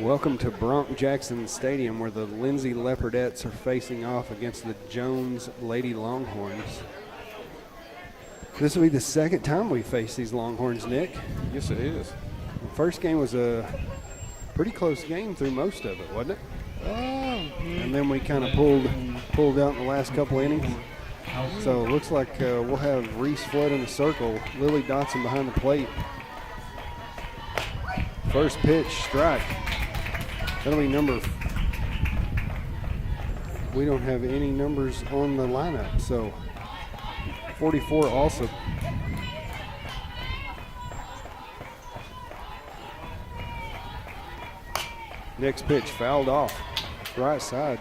Welcome to Bronk Jackson Stadium, where the Lindsay Leopardettes are facing off against the Jones Lady Longhorns. This will be the second time we face these Longhorns, Nick. Yes, it is. The first game was a pretty close game through most of it, wasn't it? And then we kind of pulled out in the last couple innings. So it looks like we'll have Reese Flood in the circle, Lily Dotson behind the plate. First pitch, strike. That'll be number. We don't have any numbers on the lineup, so 44 also. Next pitch, fouled off, right side.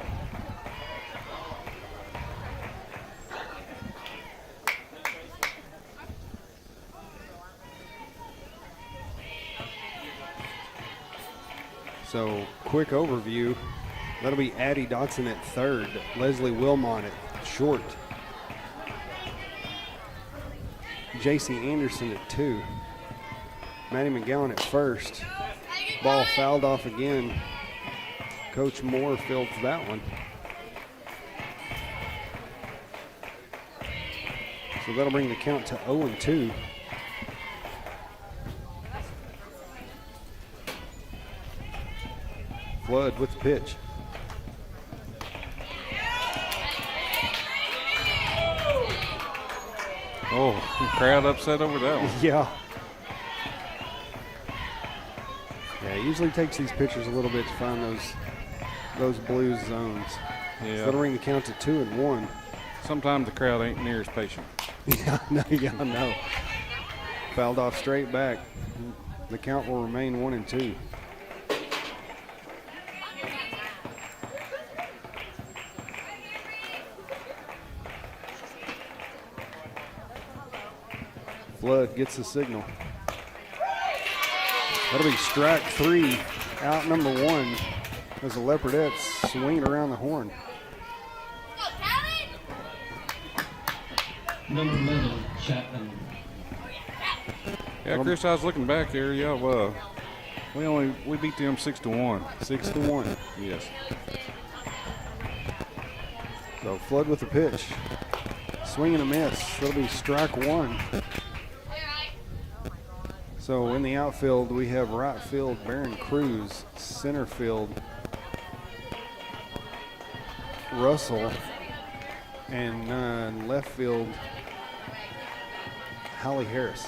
So, quick overview. That'll be Addie Dotson at third, Leslie Wilmot at short, J.C. Anderson at two, Maddie McGowan at first. Ball fouled off again. Coach Moore fields that one. So that'll bring the count to 0-2. Flood with the pitch. Oh, crowd upset over that one. Yeah. Yeah, it usually takes these pitchers a little bit to find those blue zones. Yeah. So that'll bring the count to 2-1. Sometimes the crowd ain't near as patient. Yeah, no. Fouled off straight back. The count will remain 1-2. Flood gets the signal. That'll be strike three, out number one, as the Leopardettes swing around the horn. Number 11, Chapman. Yeah, Chris, I was looking back here. Yeah, we beat them 6-1. 6-1. Yes. So Flood with the pitch. Swing and a miss. That'll be strike one. So in the outfield, we have right field Baron Cruz, center field Russell, and left field Holly Harris.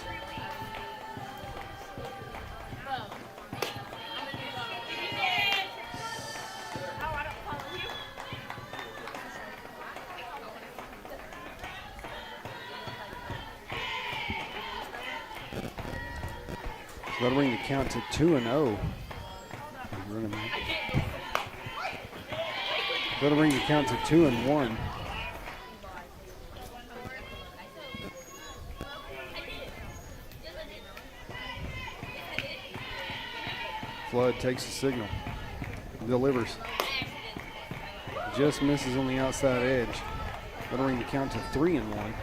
That'll bring the count to 2-0. That'll bring the count to 2-1. Flood takes the signal, delivers. Just misses on the outside edge. That'll bring the count to 3-1.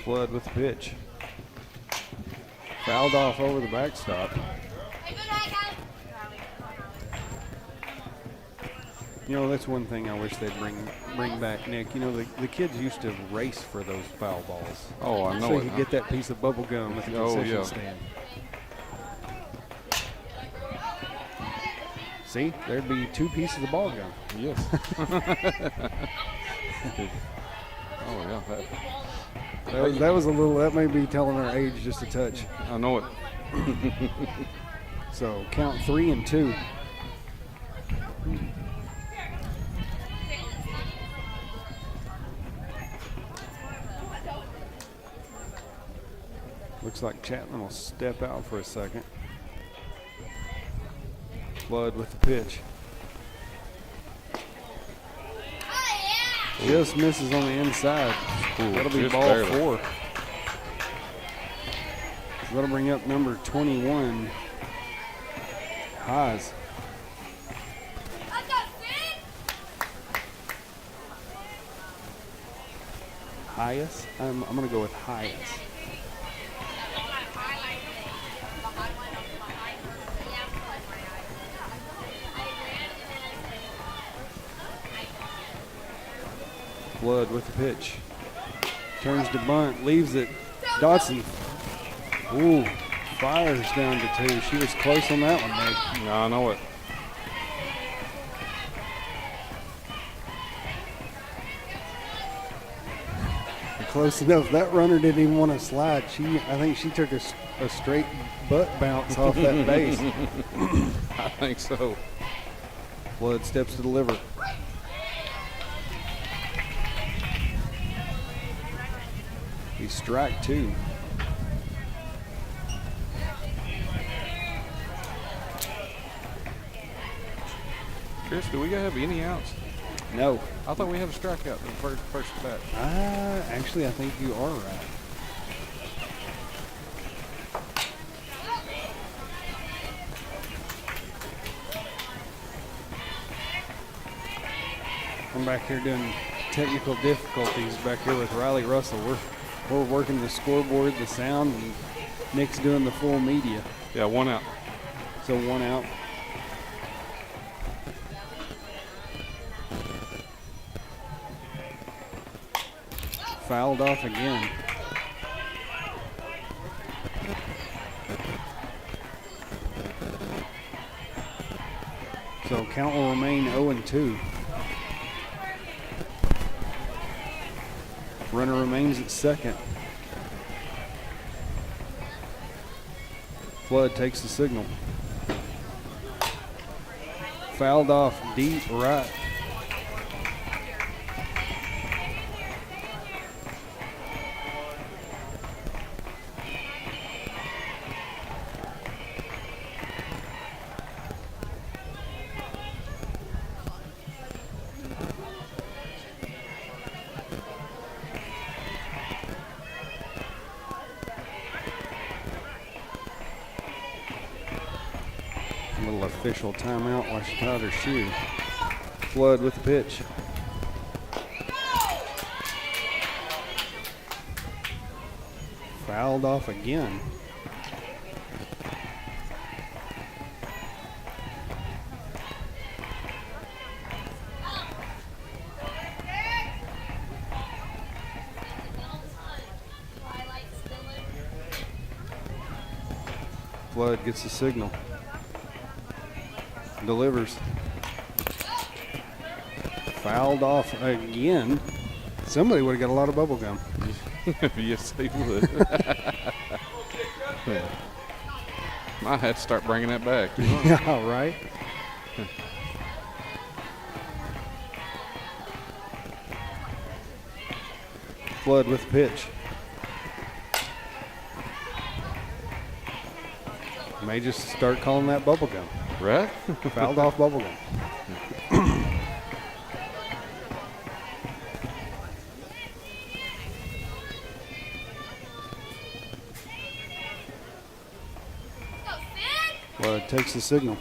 Flood with the pitch. Fouled off over the backstop. You know, that's one thing I wish they'd bring back, Nick. You know, the kids used to race for those foul balls. Oh, I know so it. you could get that piece of bubble gum at the concession stand. See, there'd be two pieces of ball gum. Yes. Oh, yeah. That was a little, that may be telling our age just a touch. I know it. So count 3-2. Looks like Chapman will step out for a second. Flood with the pitch. Just misses on the inside. Ooh, that'll be just ball barely. 4. So that'll bring up number 21, Haas. Hyas? I'm going to go with Hyas. Flood with the pitch. Turns to bunt, leaves it. Dotson. Ooh, fires down to 2. She was close on that one, Meg. No, I know it. Close enough. That runner didn't even want to slide. I think she took a straight butt bounce off that base. I think so. Flood steps to deliver. He's strike 2. Chris, do we have any outs? No. I thought we had a strikeout in the first bat. Actually, I think you are right. I'm back here doing technical difficulties back here with Riley Russell. We're working the scoreboard, the sound, and Nick's doing the full media. Yeah, 1 out. So 1 out. Fouled off again. So count will remain 0-2. Runner remains at second. Flood takes the signal. Fouled off deep right. Little official timeout while she tied her shoe. Flood with the pitch. Fouled off again. Flood gets the signal. Delivers. Fouled off again. Somebody would have got a lot of bubble gum. Yes, they would. Might have to start bringing that back. Yeah, right. Flood with the pitch. May just start calling that bubble gum. Right? Fouled off bubble gum. Well, it takes the signal.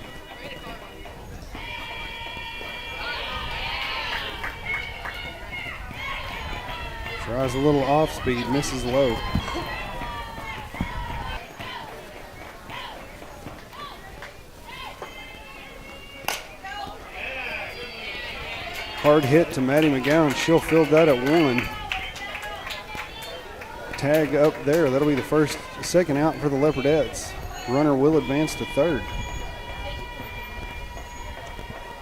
Tries a little off speed, misses low. Hard hit to Maddie McGowan. She'll field that at 1. Tag up there. That'll be the second out for the Leopardettes. Runner will advance to third.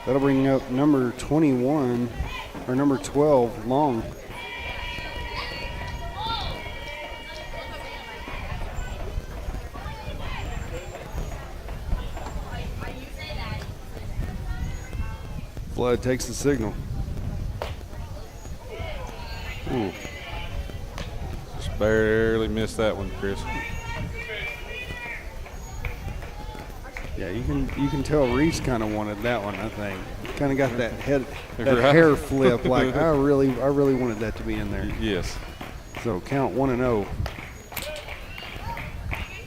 That'll bring up number 21, or number 12, Long. Flood takes the signal. Ooh. Just barely missed that one, Chris. Yeah, you can tell Reese kind of wanted that one. I think kind of got that Right. hair flip. Like I really wanted that to be in there. Yes. So count 1-0.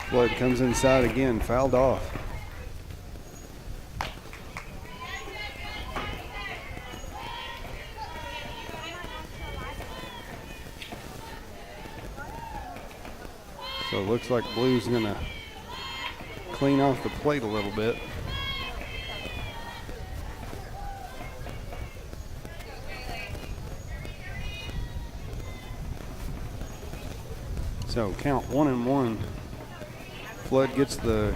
Flood comes inside again, fouled off. So it looks like Blue's going to clean off the plate a little bit. So count 1-1. Flood gets the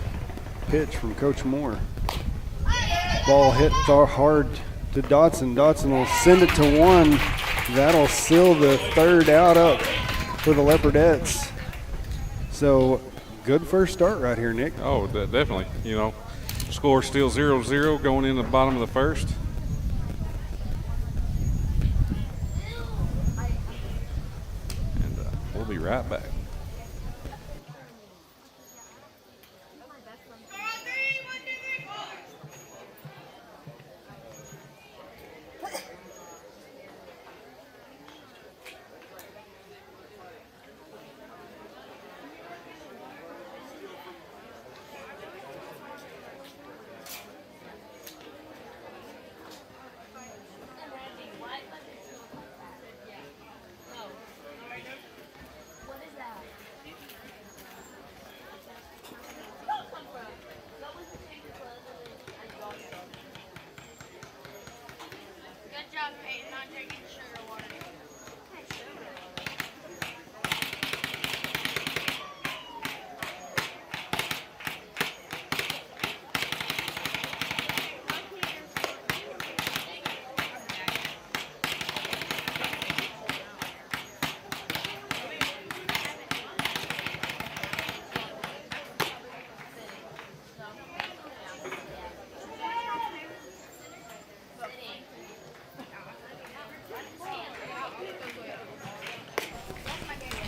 pitch from Coach Moore. Ball hit hard to Dotson. Dotson will send it to one. That'll seal the third out up for the Leopardettes. So good first start right here, Nick. Oh, definitely. You know, score still 0-0 going in the bottom of the first. And we'll be right back.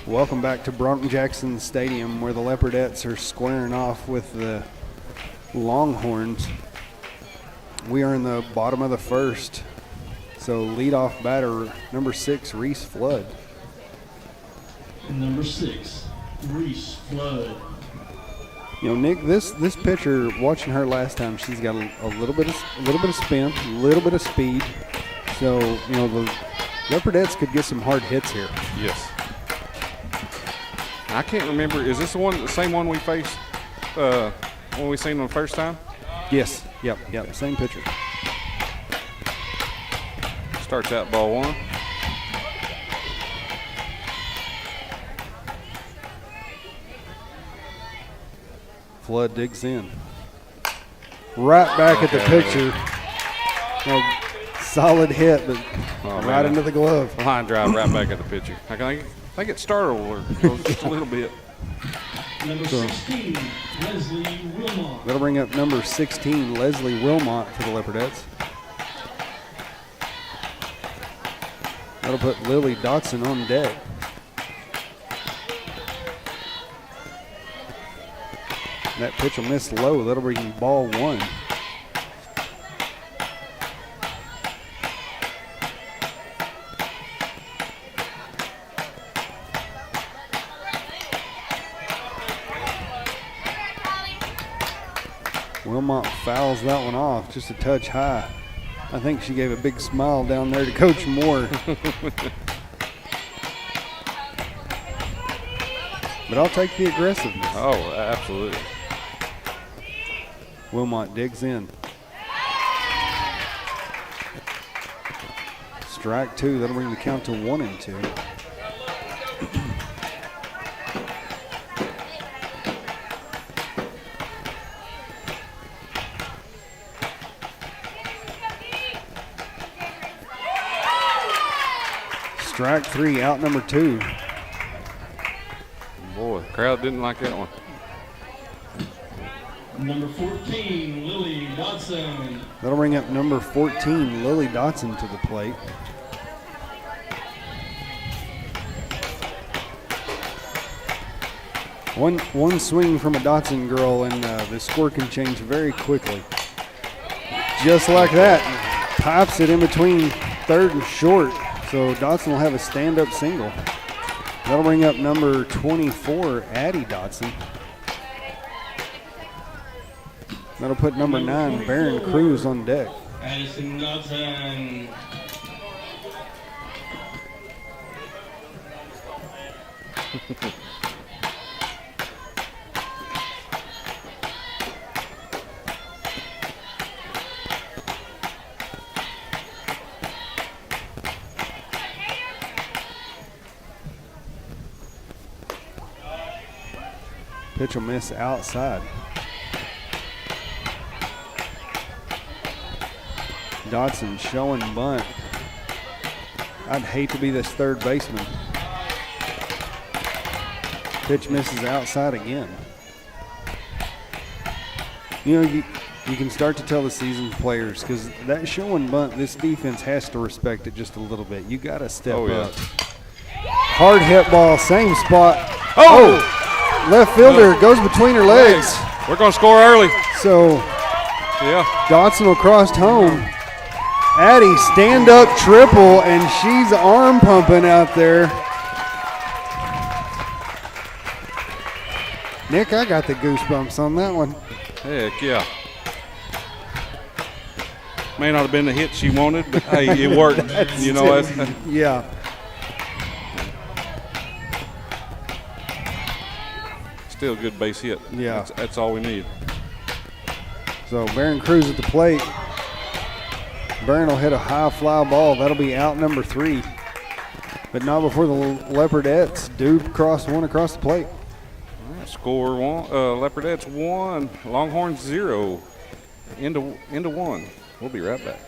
Welcome back to Bronton Jackson Stadium, where the Leopardettes are squaring off with the Longhorns. We are in the bottom of the first. So leadoff batter, number 6, Reese Flood. Number 6, Reese Flood. You know, Nick, this pitcher, watching her last time, she's got a little bit of spin, a little bit of speed. So, you know, the Leopardettes could get some hard hits here. Yes. I can't remember. Is this the same one we faced when we seen them the first time? Yes. Yep. Same pitcher. Starts out ball one. Flood digs in. Right back at the pitcher. Solid hit, but right into the glove. Line drive right back at the pitcher. I think it startled her just a little bit. Number 16, Leslie Wilmot. That'll bring up number 16, Leslie Wilmot for the Leopardettes. That'll put Lily Dotson on deck. That pitch will miss low. That'll bring ball one. Wilmot fouls that one off just a touch high. I think she gave a big smile down there to Coach Moore. But I'll take the aggressiveness. Oh, absolutely. Wilmot digs in. Strike two. That'll bring the count to 1-2. Strike three, out number 2. Boy, the crowd didn't like that one. Number 14, Lily Dotson. That'll bring up number 14, Lily Dotson, to the plate. One swing from a Dotson girl, and the score can change very quickly. Just like that, pops it in between third and short. So Dotson will have a stand-up single. That'll bring up number 24, Addie Dotson. That'll put number 9, Baron Cruz, on deck. Addison Dotson. Pitch will miss outside. Dodson showing bunt. I'd hate to be this third baseman. Pitch misses outside again. You know, you can start to tell the seasoned players, because that showing bunt, this defense has to respect it just a little bit. You got to step up. Hard hit ball, same spot. Oh! Left fielder goes between her legs. We're going to score early. So, yeah, Dodson will cross home. Addie, stand up triple, and she's arm pumping out there. Nick, I got the goosebumps on that one. Heck yeah. May not have been the hit she wanted, but hey, it worked. You know, yeah. Still a good base hit. Yeah. That's all we need. So Barron Cruz at the plate. Barron will hit a high fly ball. That'll be out number 3. But not before the Leopardettes do cross one across the plate. All right, score 1. Leopardettes 1. Longhorns 0. Into 1. We'll be right back.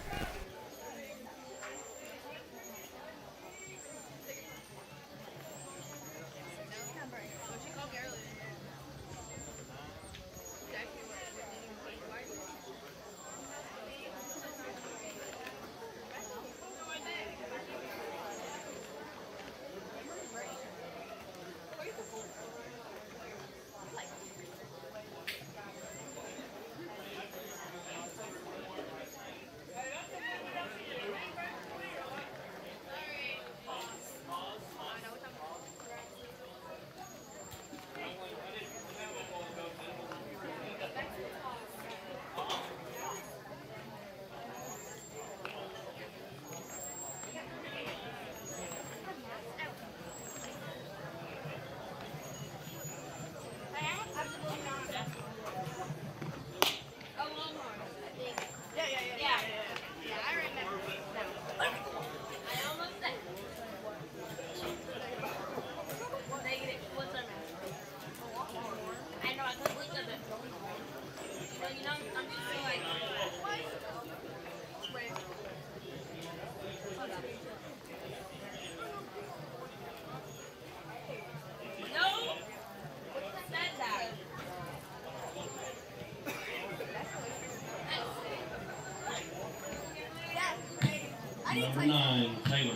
Number 9, Taylor.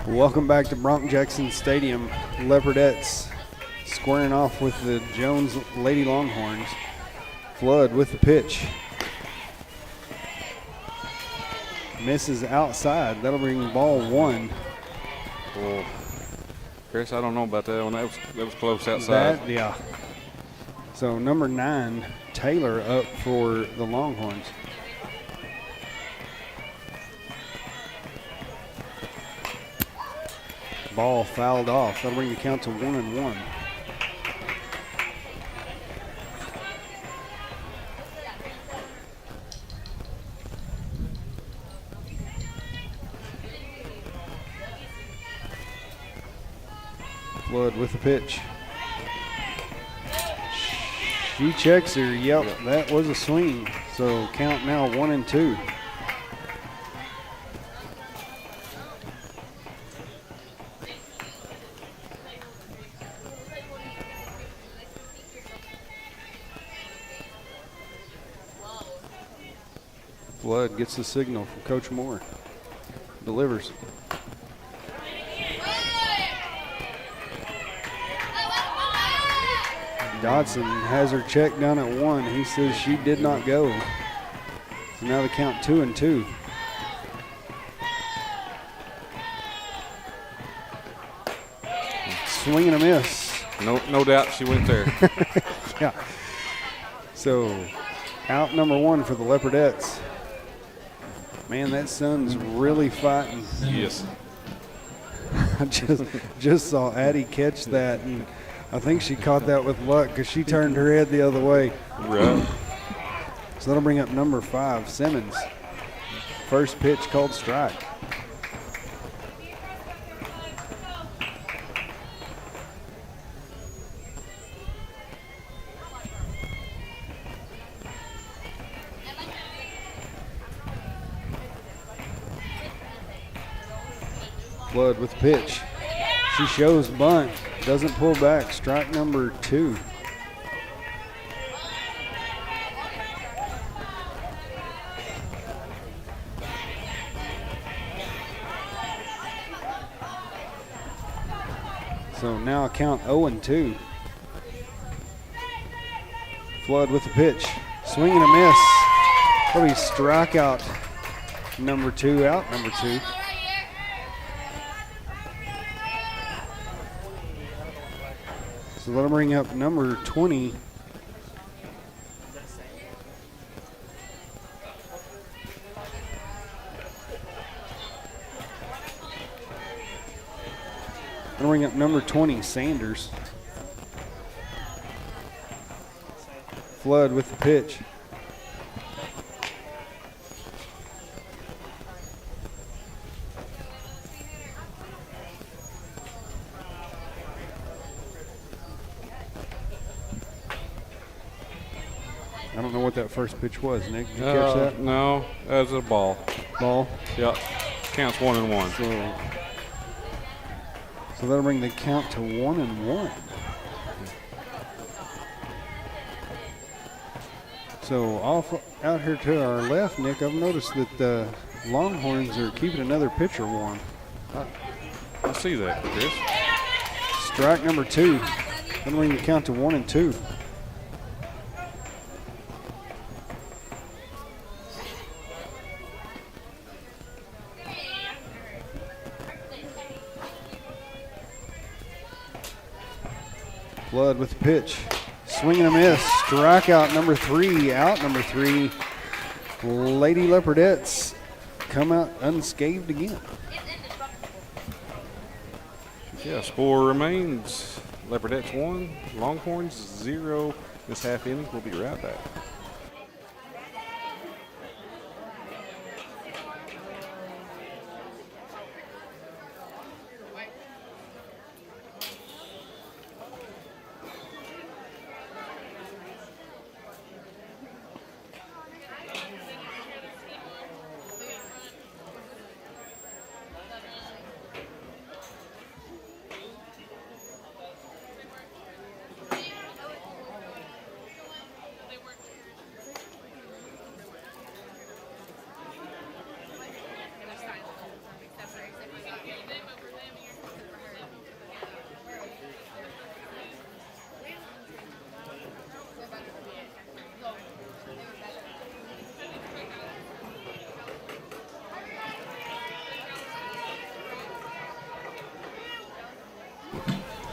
Welcome back to Bronk Jackson Stadium. Leopardettes squaring off with the Jones Lady Longhorns. Flood with the pitch. Misses outside. That'll bring ball 1. Well, Chris, I don't know about that one. That was close outside. Yeah. So number 9, Taylor, up for the Longhorns. Ball fouled off. That'll bring the count to 1-1. Flood with the pitch. She checks her. Yep, that was a swing. So count now 1-2. Flood gets the signal from Coach Moore. Delivers. Dodson has her checked down at 1. He says she did not go. So now the count 2-2. Swing and a miss. No doubt she went there. Yeah. So out number 1 for the Leopardettes. Man, that sun's really fighting. Yes. I just saw Addie catch that, and I think she caught that with luck because she turned her head the other way. Right. So that'll bring up number 5, Simmons. First pitch called strike. Flood with the pitch. She shows bunt. Doesn't pull back. Strike number 2. So now count 0-2. Flood with the pitch. Swing and a miss. Probably strikeout number 2, out number 2. So that'll bring up number 20. That'll bring up number 20, Sanders. Flood with the pitch. I don't know what that first pitch was, Nick. Did you catch that? No, that was a ball. Ball? Yep. Counts 1-1. So that'll bring the count to 1-1. So off out here to our left, Nick, I've noticed that the Longhorns are keeping another pitcher warm. I see that, Chris. Strike number 2. That'll bring the count to 1-2. Flood with the pitch. Swing and a miss. Strikeout number 3. Out number 3. Lady Leopardettes come out unscathed again. Yeah, score remains Leopardettes 1, Longhorns 0. This half inning. We'll be right back.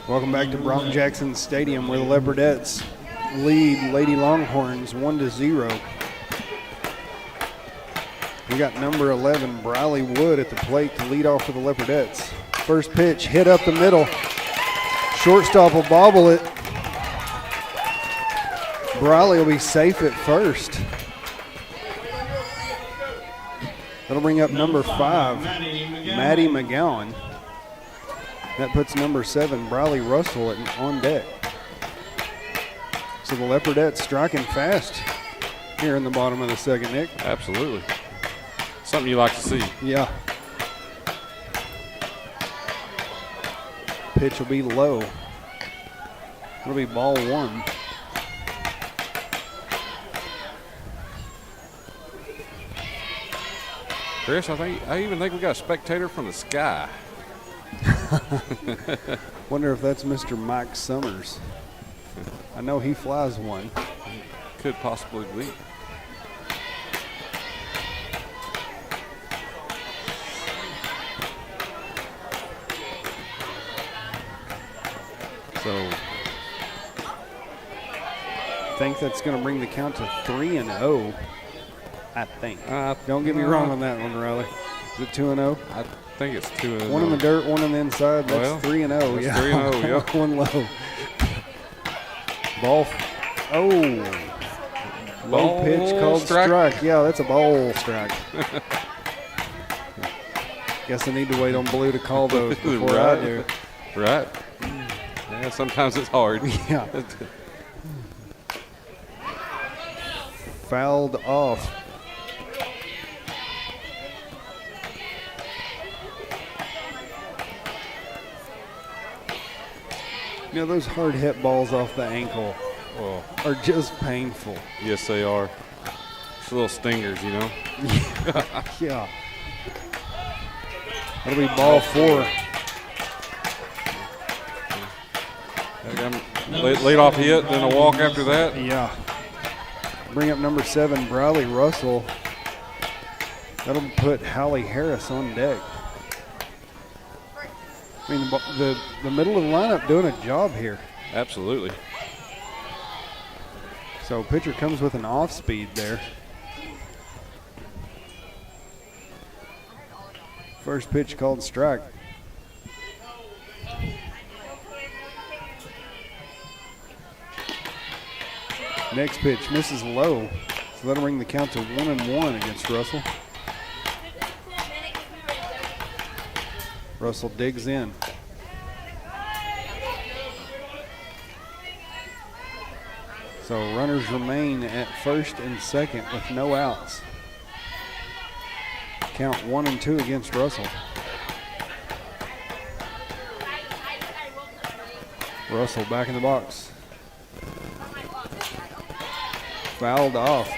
Welcome back to Brock Jackson Stadium, where the Leopardettes lead Lady Longhorns 1-0. We got number 11, Briley Wood, at the plate to lead off for the Leopardettes. First pitch hit up the middle. Shortstop will bobble it. Briley will be safe at first. That'll bring up number 5, Maddie McGowan. That puts number 7, Briley Russell, on deck. So the Leopardettes striking fast here in the bottom of the second, Nick. Absolutely. Something you like to see. Yeah. Pitch will be low. It'll be ball 1. Chris, I even think we got a spectator from the sky. Wonder if that's Mr. Mike Summers. I know he flies one. Could possibly be. So I think that's going to bring the count to 3-0. I think. Don't get me wrong on that one, Riley. Is it 2-0? I think it's 2-0. One in the dirt, one on the inside. That's 3-0. That's Yeah. 3-0, yep. One low. Ball. Low pitch called strike. Yeah, that's a ball strike. Guess I need to wait on Blue to call those before I do. Right. Yeah, sometimes it's hard. Yeah. Fouled off. You know, those hard hit balls off the ankle are just painful. Yes, they are. It's little stingers, you know. Yeah. That'll be ball 4. Lead off hit, then a walk after that. Yeah. Bring up number 7, Briley Russell. That'll put Hallie Harris on deck. I mean, the middle of the lineup doing a job here. Absolutely. So pitcher comes with an off speed there. First pitch called strike. Next pitch misses low, so that'll bring the count to 1-1 against Russell. Russell digs in. So runners remain at first and second with no outs. Count 1-2 against Russell. Russell back in the box. Fouled off.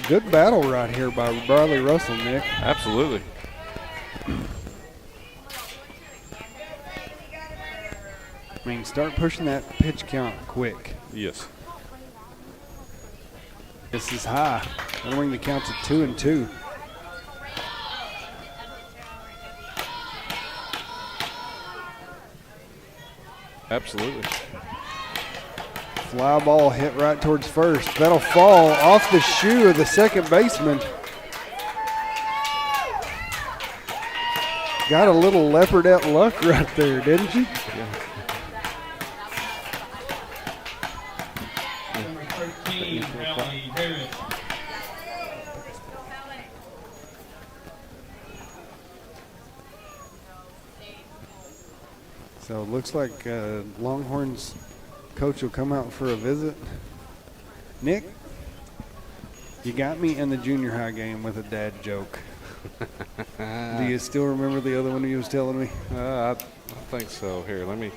A good battle right here by Briley Russell, Nick. Absolutely. I mean, start pushing that pitch count quick. Yes. This is high. That'll bring the count to 2-2. Absolutely. Fly ball hit right towards first. That'll fall off the shoe of the second baseman. Got a little leopardette luck right there, didn't you? Yeah. Number 13, Hallie Harris. So it looks like Longhorns coach will come out for a visit. Nick, you got me in the junior high game with a dad joke. Do you still remember the other one you was telling me? I think so. Here, let me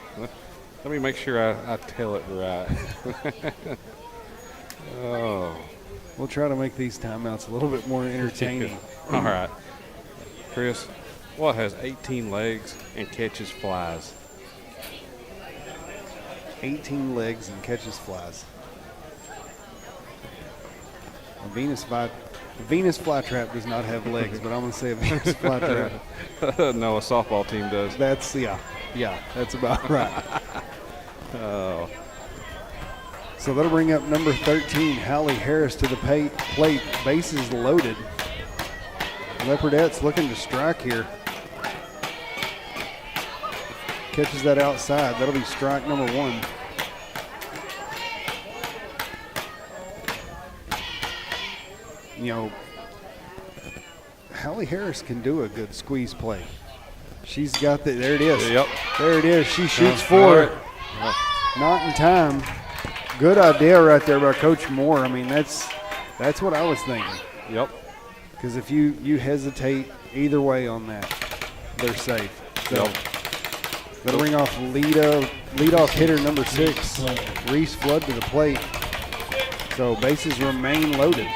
make sure I tell it right. Oh. We'll try to make these timeouts a little bit more entertaining. All right. Chris, what has 18 legs and catches flies? 18 legs and catches flies. A Venus flytrap does not have legs, but I'm going to say a Venus flytrap. No, a softball team does. That's, yeah, that's about right. Oh. So that'll bring up number 13, Hallie Harris, to the plate. Bases loaded. Leopardette's looking to strike here. Catches that outside. That'll be strike number 1. You know, Hallie Harris can do a good squeeze play. She's got the, there it is. Yep. There it is. She shoots for it. Not in time. Good idea right there by Coach Moore. I mean, that's what I was thinking. Yep. Because if you hesitate either way on that, they're safe. So that'll bring off leadoff hitter number 6, Reese Flood, to the plate. So bases remain loaded.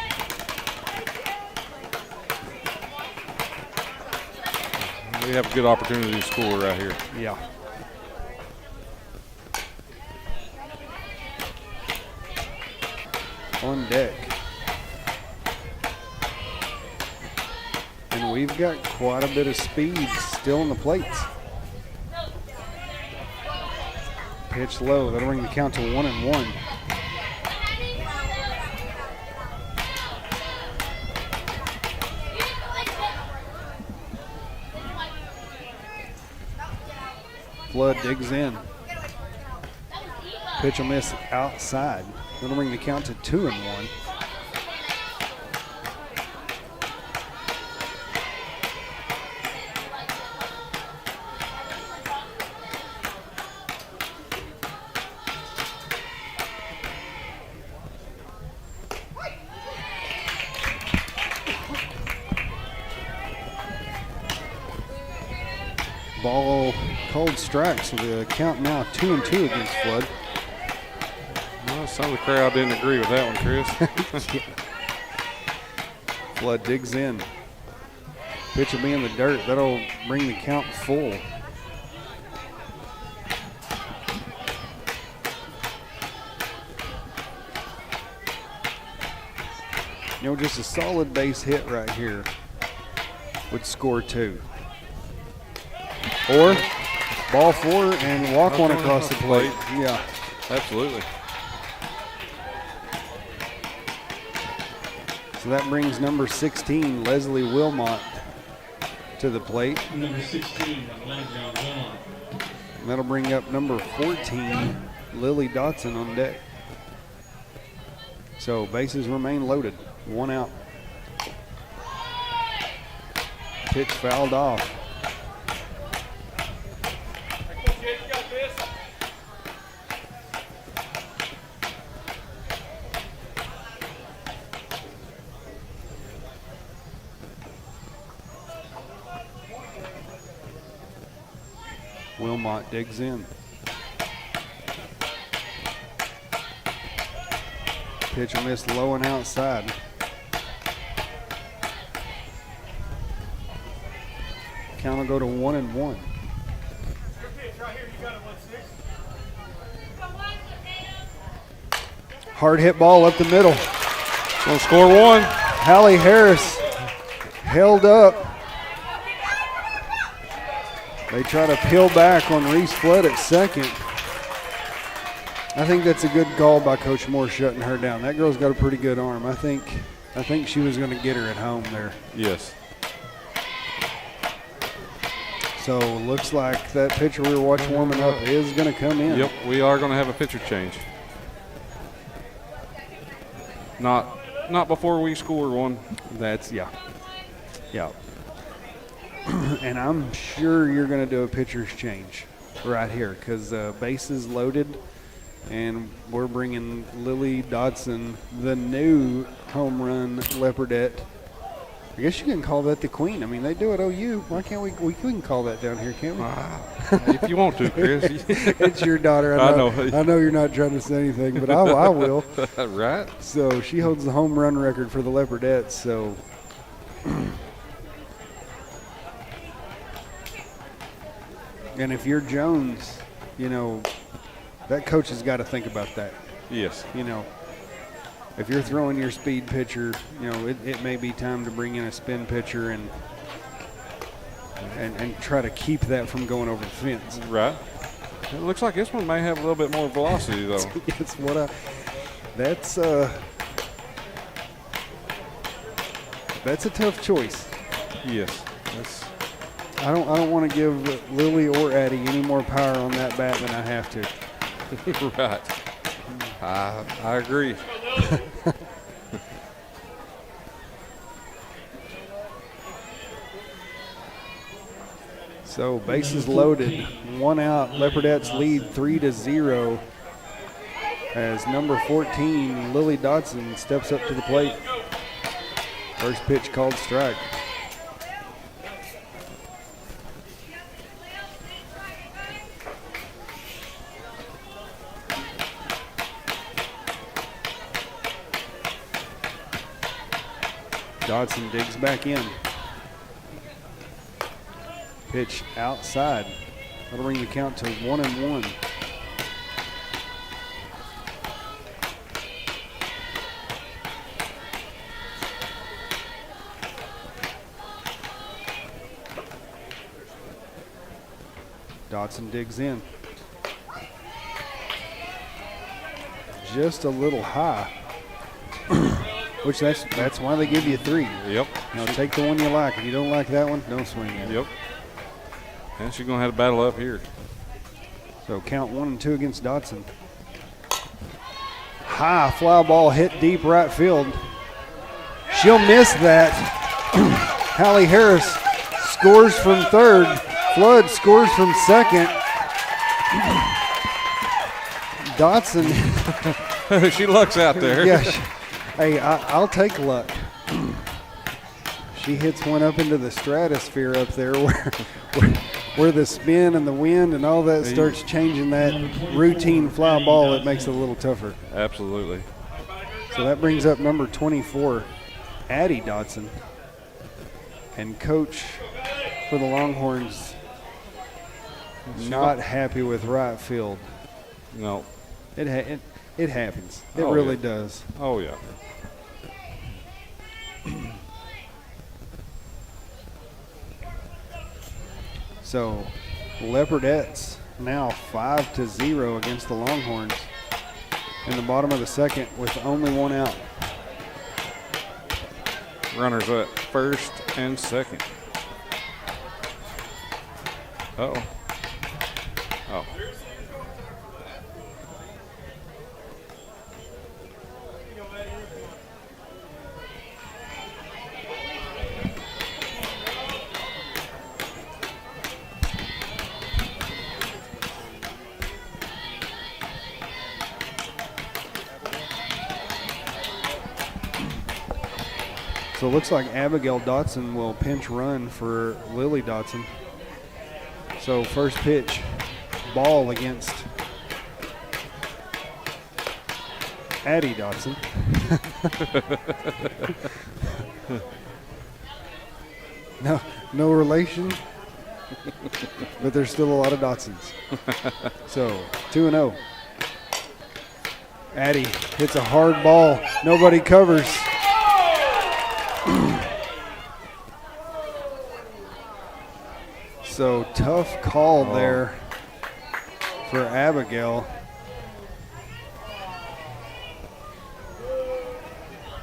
We have a good opportunity to score right here. Yeah. On deck. And we've got quite a bit of speed still in the plates. Pitch low. That'll bring the count to 1-1. Flood digs in. Pitch will miss outside. That'll bring the count to 2-1. Ball called strike, so the count now 2-2 against Flood. Well, some of the crowd didn't agree with that one, Chris. Flood digs in. Pitch will be in the dirt. That'll bring the count full. You know, just a solid base hit right here would score 2. Or ball 4 and walk one across the plate. Yeah. Absolutely. So that brings number 16, Leslie Wilmot, to the plate. Number 16, Lindsay Wilmot. And that'll bring up number 14, Lily Dotson, on deck. So bases remain loaded. 1 out. Pitch fouled off. Wilmot digs in. Pitch will miss low and outside. Count will go to 1-1. Hard hit ball up the middle. Gonna score 1. Hallie Harris held up. They try to peel back on Reese Flood at second. I think that's a good call by Coach Moore, shutting her down. That girl's got a pretty good arm. I think she was going to get her at home there. Yes. So looks like that pitcher we were watching warming up is going to come in. Yep, we are going to have a pitcher change. Not before we score 1. That's, yeah. And I'm sure you're going to do a pitcher's change right here because bases loaded, and we're bringing Lily Dodson, the new home run Leopardette. I guess you can call that the queen. I mean, they do it OU. Why can't we can call that down here, can't we? If you want to, Chris. It's your daughter. I know you're not trying to say anything, but I will. Right. So she holds the home run record for the Leopardettes. So and if you're Jones, you know, that coach has got to think about that. Yes. You know, if you're throwing your speed pitcher, you know, it may be time to bring in a spin pitcher and try to keep that from going over the fence. Right. It looks like this one may have a little bit more velocity, though. That's a tough choice. Yes. I don't want to give Lily or Addie any more power on that bat than I have to. Right. I agree. So bases loaded, 1 out. Leopardettes lead 3-0 as number 14, Lily Dodson, steps up to the plate. First pitch called strike. Dodson digs back in. Pitch outside. That'll bring the count to 1-1. Dodson digs in. Just a little high. Which that's why they give you 3. Yep. Now take the one you like. If you don't like that one, don't swing it. Yep. And she's going to have to battle up here. So count 1-2 against Dodson. High fly ball hit deep right field. She'll miss that. Hallie Harris scores from third. Flood scores from second. Dodson. She lucks out there. Yeah. Hey, I'll take luck. She hits one up into the stratosphere up there where the spin and the wind and all that starts changing that routine fly ball. It makes it a little tougher. Absolutely. So that brings up number 24, Addie Dotson. And coach for the Longhorns not happy with right field. No. It happens. It Oh, really yeah. does. Oh, yeah. So Leopardettes now 5-0 against the Longhorns in the bottom of the second with only one out. Runners at first and second. Uh-oh. Oh. So it looks like Abigail Dotson will pinch run for Lily Dotson. So first pitch, ball against Addie Dotson. No relation, but there's still a lot of Dotsons. So 2-0. Addie hits a hard ball. Nobody covers. So tough call there for Abigail.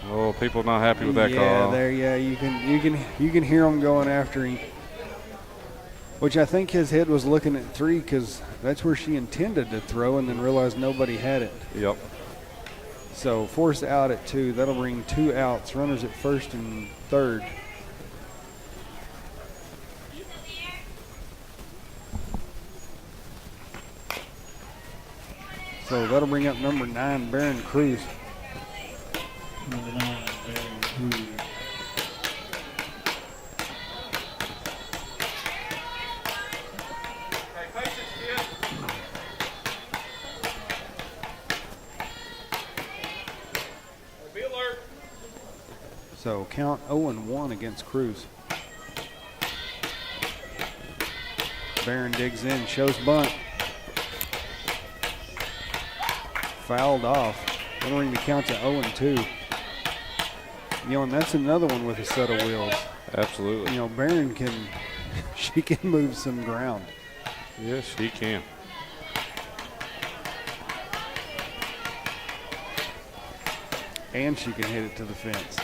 Oh, people not happy with that call. You can hear him going after him. Which I think his head was looking at 3 because that's where she intended to throw and then realized nobody had it. Yep. So force out at 2. That'll bring 2 outs. Runners at first and third. So that'll bring up number 9, Barron Cruz. Number 9, Barron Cruz. So count 0-1 against Cruz. Barron digs in, shows bunt. Fouled off. That'll bring the count to 0-2. You know, and that's another one with a set of wheels. Absolutely. You know, Barron she can move some ground. Yes, she can. And she can hit it to the fence.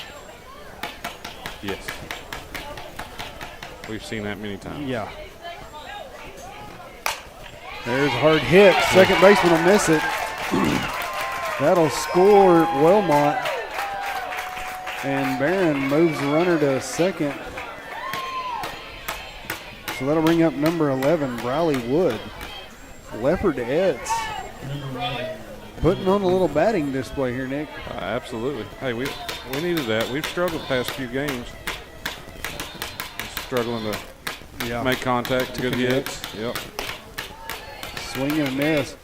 Yes. We've seen that many times. Yeah. There's a hard hit. Second baseman will miss it. That'll score Wilmot. And Barron moves the runner to second. So that'll bring up number 11, Briley Wood. Leopardettes putting on a little batting display here, Nick. Absolutely. Hey, we needed that. We've struggled the past few games. Struggling to make contact, good hits. Yep. Swing and a miss.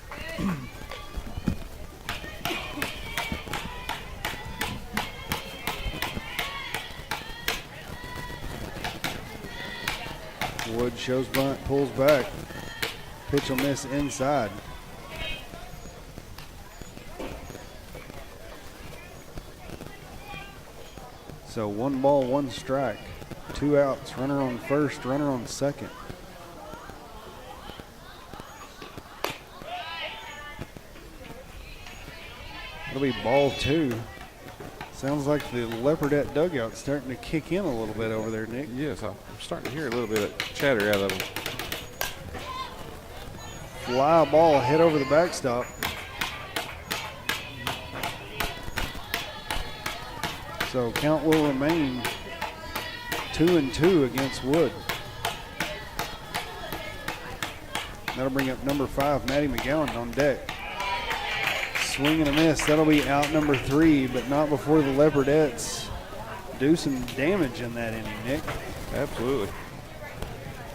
Wood shows bunt, pulls back. Pitch will miss inside. So 1 ball, 1 strike. 2 outs. Runner on first, runner on second. It'll be ball 2. Sounds like the Leopardette dugout's starting to kick in a little bit over there, Nick. Yes, I'm starting to hear a little bit of chatter out of them. Fly ball hit over the backstop. So count will remain 2-2 against Wood. That'll bring up number 5, Maddie McGowan on deck. Swing and a miss. That'll be out number 3, but not before the Leopardettes do some damage in that inning, Nick. Absolutely.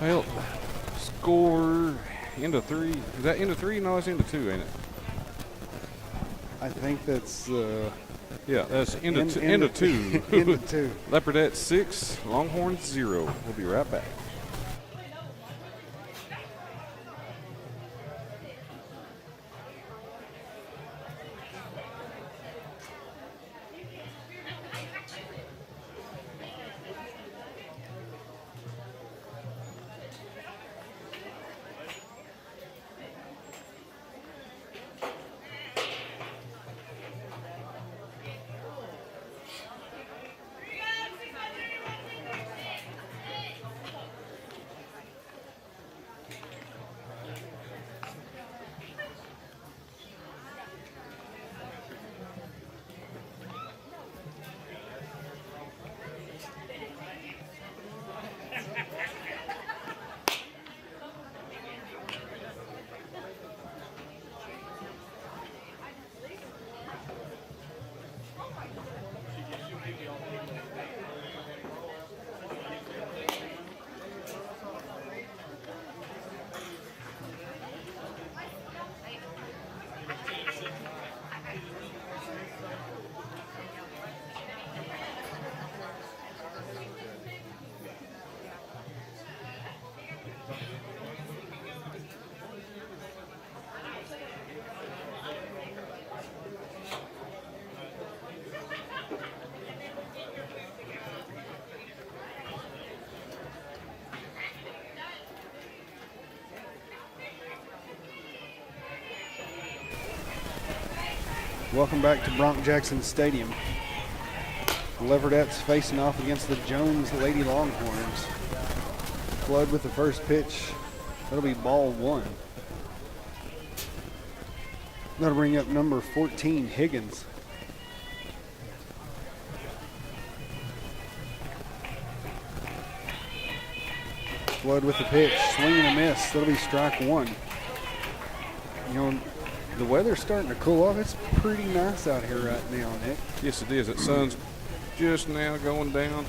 Well, score into 3. Is that into 3? No, it's into 2, ain't it? I think that's Yeah, that's into 2. into 2. Leopardette 6, Longhorns 0. We'll be right back. Welcome back to Bronk Jackson Stadium. The Leopardettes facing off against the Jones Lady Longhorns. Flood with the first pitch. That'll be ball 1. That'll bring up number 14, Higgins. Flood with the pitch, swing and a miss. That'll be strike 1. You know, the weather's starting to cool off. It's pretty nice out here right now, Nick. Yes, it is. That sun's just now going down.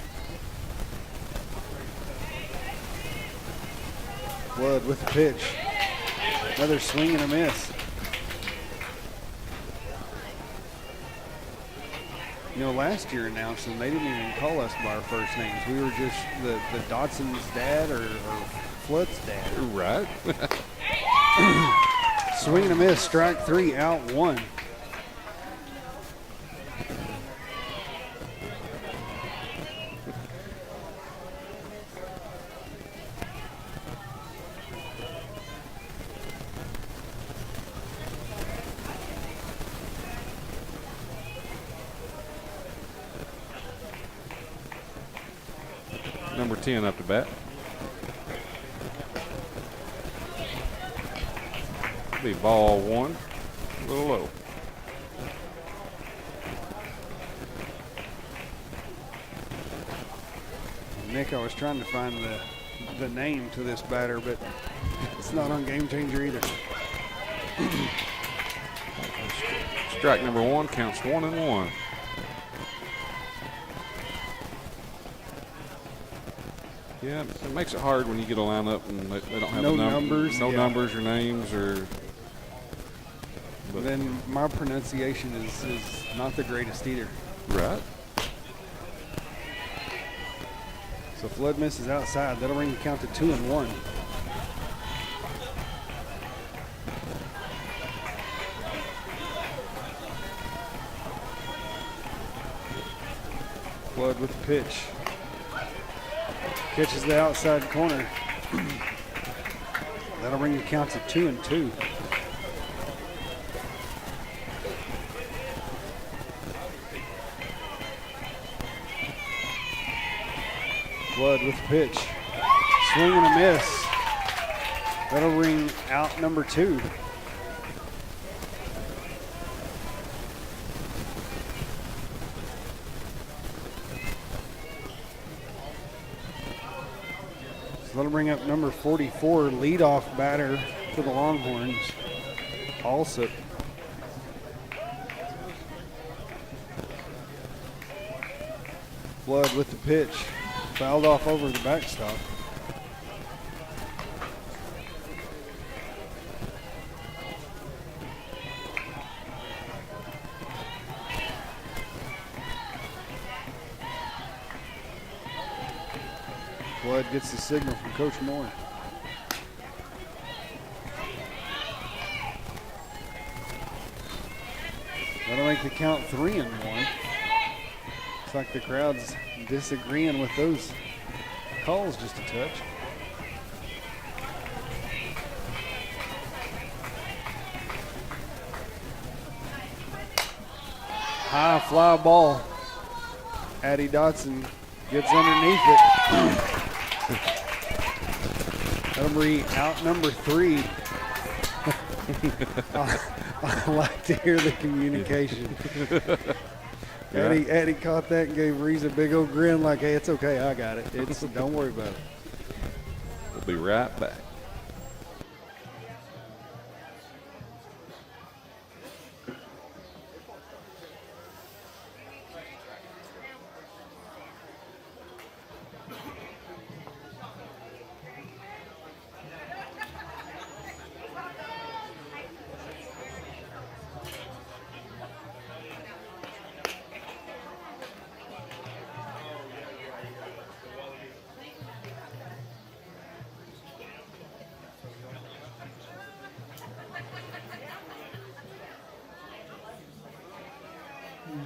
Flood with the pitch. Another swing and a miss. You know, last year announcing, they didn't even call us by our first names. We were just the Dodson's dad or Flood's dad. Right. Swing and a miss, strike 3, out 1. Number 10 up to bat. Be ball 1, a little low. Nick, I was trying to find the name to this batter, but it's not on Game Changer either. Strike number 1 counts 1-1. Yeah, it makes it hard when you get a lineup and they don't have No the numbers, no yeah. numbers or names or. But Then my pronunciation is not the greatest either. right. So Flood misses outside. That'll bring the count to 2-1. Flood with the pitch. Catches the outside corner. That'll bring the count to 2-2. Flood with the pitch. Swing and a miss. That'll ring out number 2. So that'll bring up number 44, leadoff batter for the Longhorns, Alsop. Flood with the pitch. Fouled off over the backstop. Flood gets the signal from Coach Moore. That'll make the count 3-1. Looks like the crowd's disagreeing with those calls just a touch. High fly ball. Addie Dotson gets underneath it. That'll be out number 3. I like to hear the communication. Addie caught that and gave Reese a big old grin like, hey, it's okay, I got it. Don't worry about it. We'll be right back.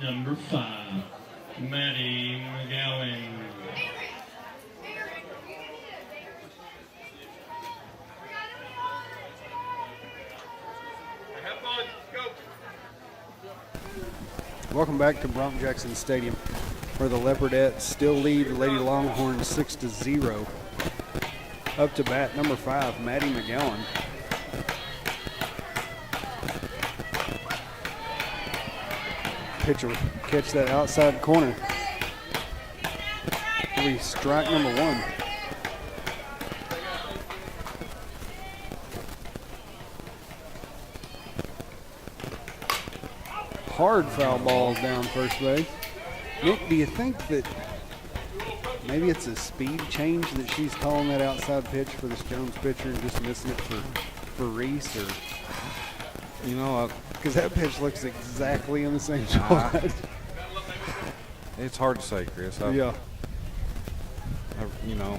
Number 5, Maddie McGowan. Welcome back to Bronk Jackson Stadium, where the Leopardettes still lead the Lady Longhorns 6-0. Up to bat, number 5, Maddie McGowan. Pitcher catch that outside corner. It'll be strike number 1. Hard foul balls down first base. Nick, do you think that maybe it's a speed change that she's calling that outside pitch for this Jones pitcher and just missing it for Reese, or You know, because that pitch looks exactly in the same spot? it's hard to say, Chris. Yeah. You know,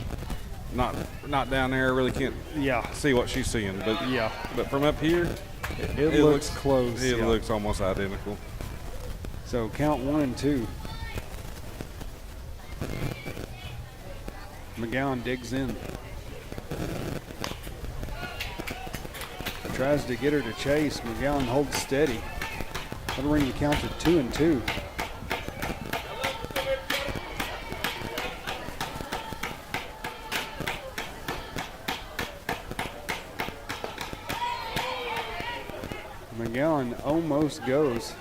not down there. I really can't see what she's seeing, but Yeah. But from up here, It looks close. It yeah. looks almost identical. So count 1 and 2. McGowan digs in. Tries to get her to chase. McGowan holds steady. That'll bring the count to 2 and 2. McGowan almost goes.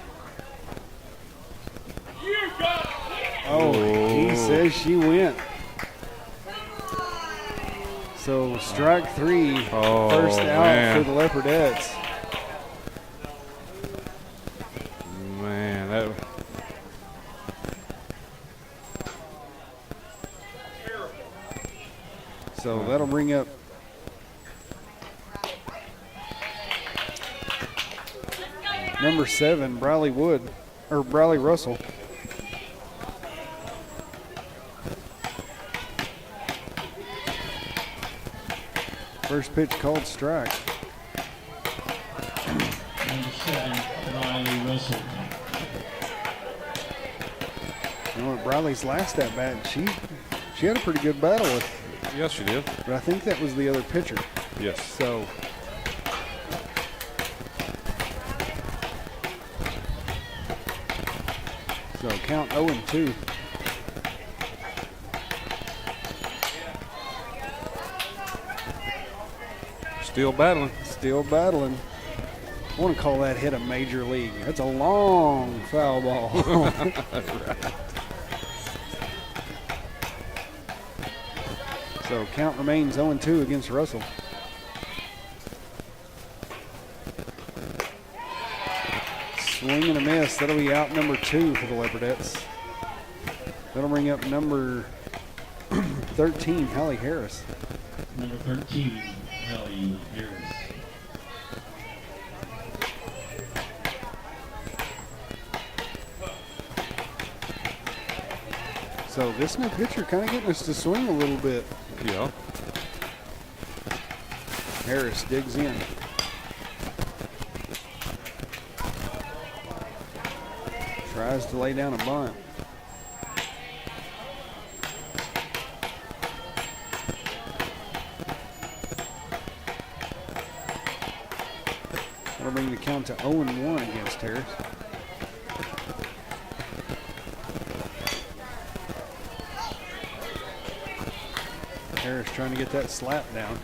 Oh, he says she went. So strike 3, first out man. for the Leopardettes. Man, that. So that'll bring up number 7, Briley Russell. First pitch called strike. Number 7, Riley Russell. You know what, Briley's last at bat, she had a pretty good battle with, Yes, she did. but I think that was the other pitcher. Yes. So count 0 and 2. Still battling. Still battling. I want to call that hit a major league. That's a long foul ball. Right. So count remains 0 and 2 against Russell. Swing and a miss. That'll be out number 2 for the Leopardettes. That'll bring up number 13, Hallie Harris. Number 13, Hallie Harris. So this new pitcher kind of getting us to swing a little bit. Yeah. Harris digs in. Tries to lay down a bunt. That'll bring the count to 0-1 against Harris. Harris trying to get that slap down.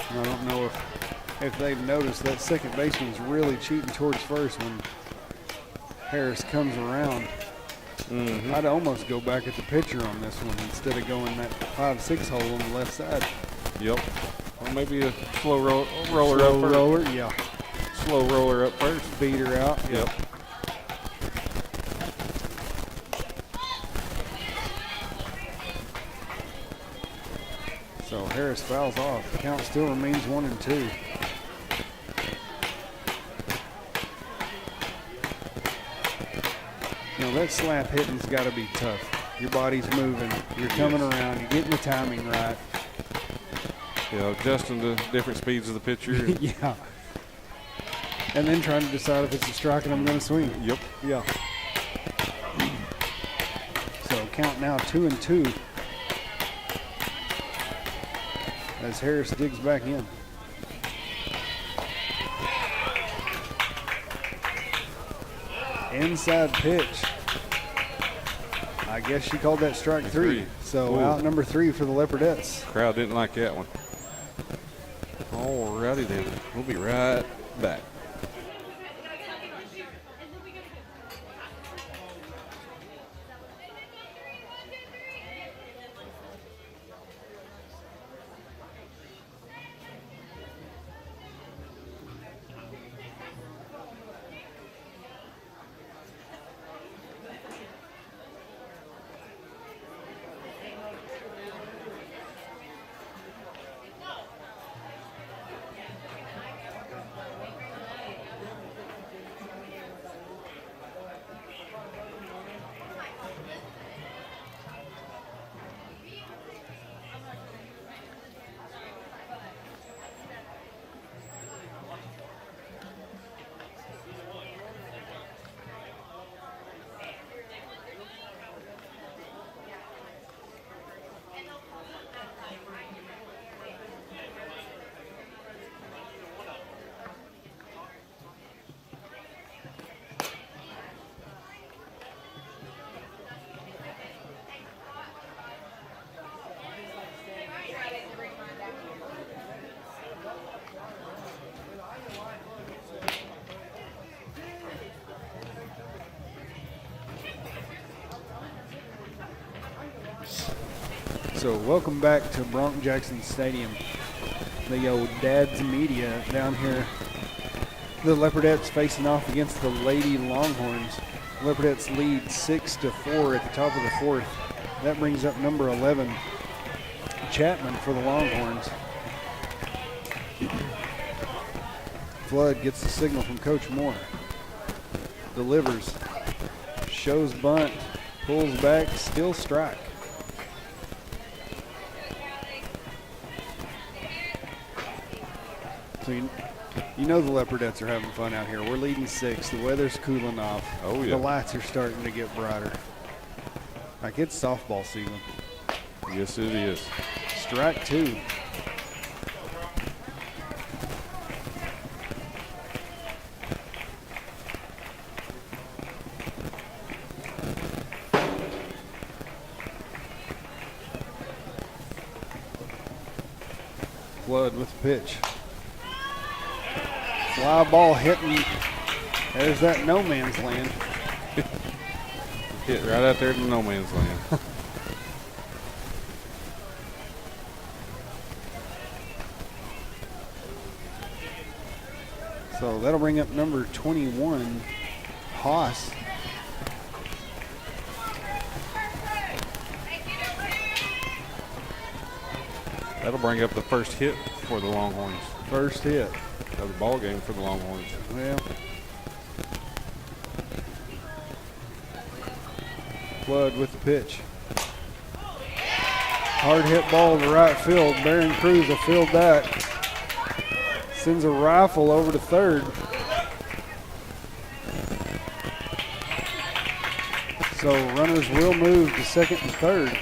I don't know if they've noticed that second baseman's really cheating towards first when Harris comes around. I'd almost go back at the pitcher on this one instead of going that 5-6 hole on the left side. Yep. Or maybe a slow roller Slow up first. roller, yeah. Slow roller up first. Beat her out. Yep. So Harris fouls off. The count still remains 1-2. You know, that slap hitting's got to be tough. Your body's moving. You're coming around. You're getting the timing right. Yeah, adjusting to different speeds of the pitcher. Yeah. And then trying to decide if it's a strike and I'm going to swing. Yep. Yeah. So count now 2-2 as Harris digs back in. Inside pitch. I guess she called that strike three. So Ooh. out number 3 for the Leopardettes. Crowd didn't like that one. Alrighty then. We'll be right back. So welcome back to Bronk Jackson Stadium. The old Dad's Media down here. The Leopardettes facing off against the Lady Longhorns. Leopardettes lead 6-4 at the top of the 4th. That brings up number 11, Chapman for the Longhorns. Flood gets the signal from Coach Moore. Delivers. Shows bunt. Pulls back. Still strike. So you know the Leopardettes are having fun out here. We're leading 6. The weather's cooling off. Oh, yeah. The lights are starting to get brighter. Like it's softball season. Yes, it is. Strike 2. Flood with the pitch. Fly ball hitting. There's that no man's land. Hit right out there to no man's land. So that'll bring up number 21, Haas. That'll bring up the first hit for the Longhorns First hit. of the ball game for the Longhorns. Well, Flood with the pitch. Hard hit ball to right field. Barron Cruz will field that. Sends a rifle over to third. So runners will move to second and third.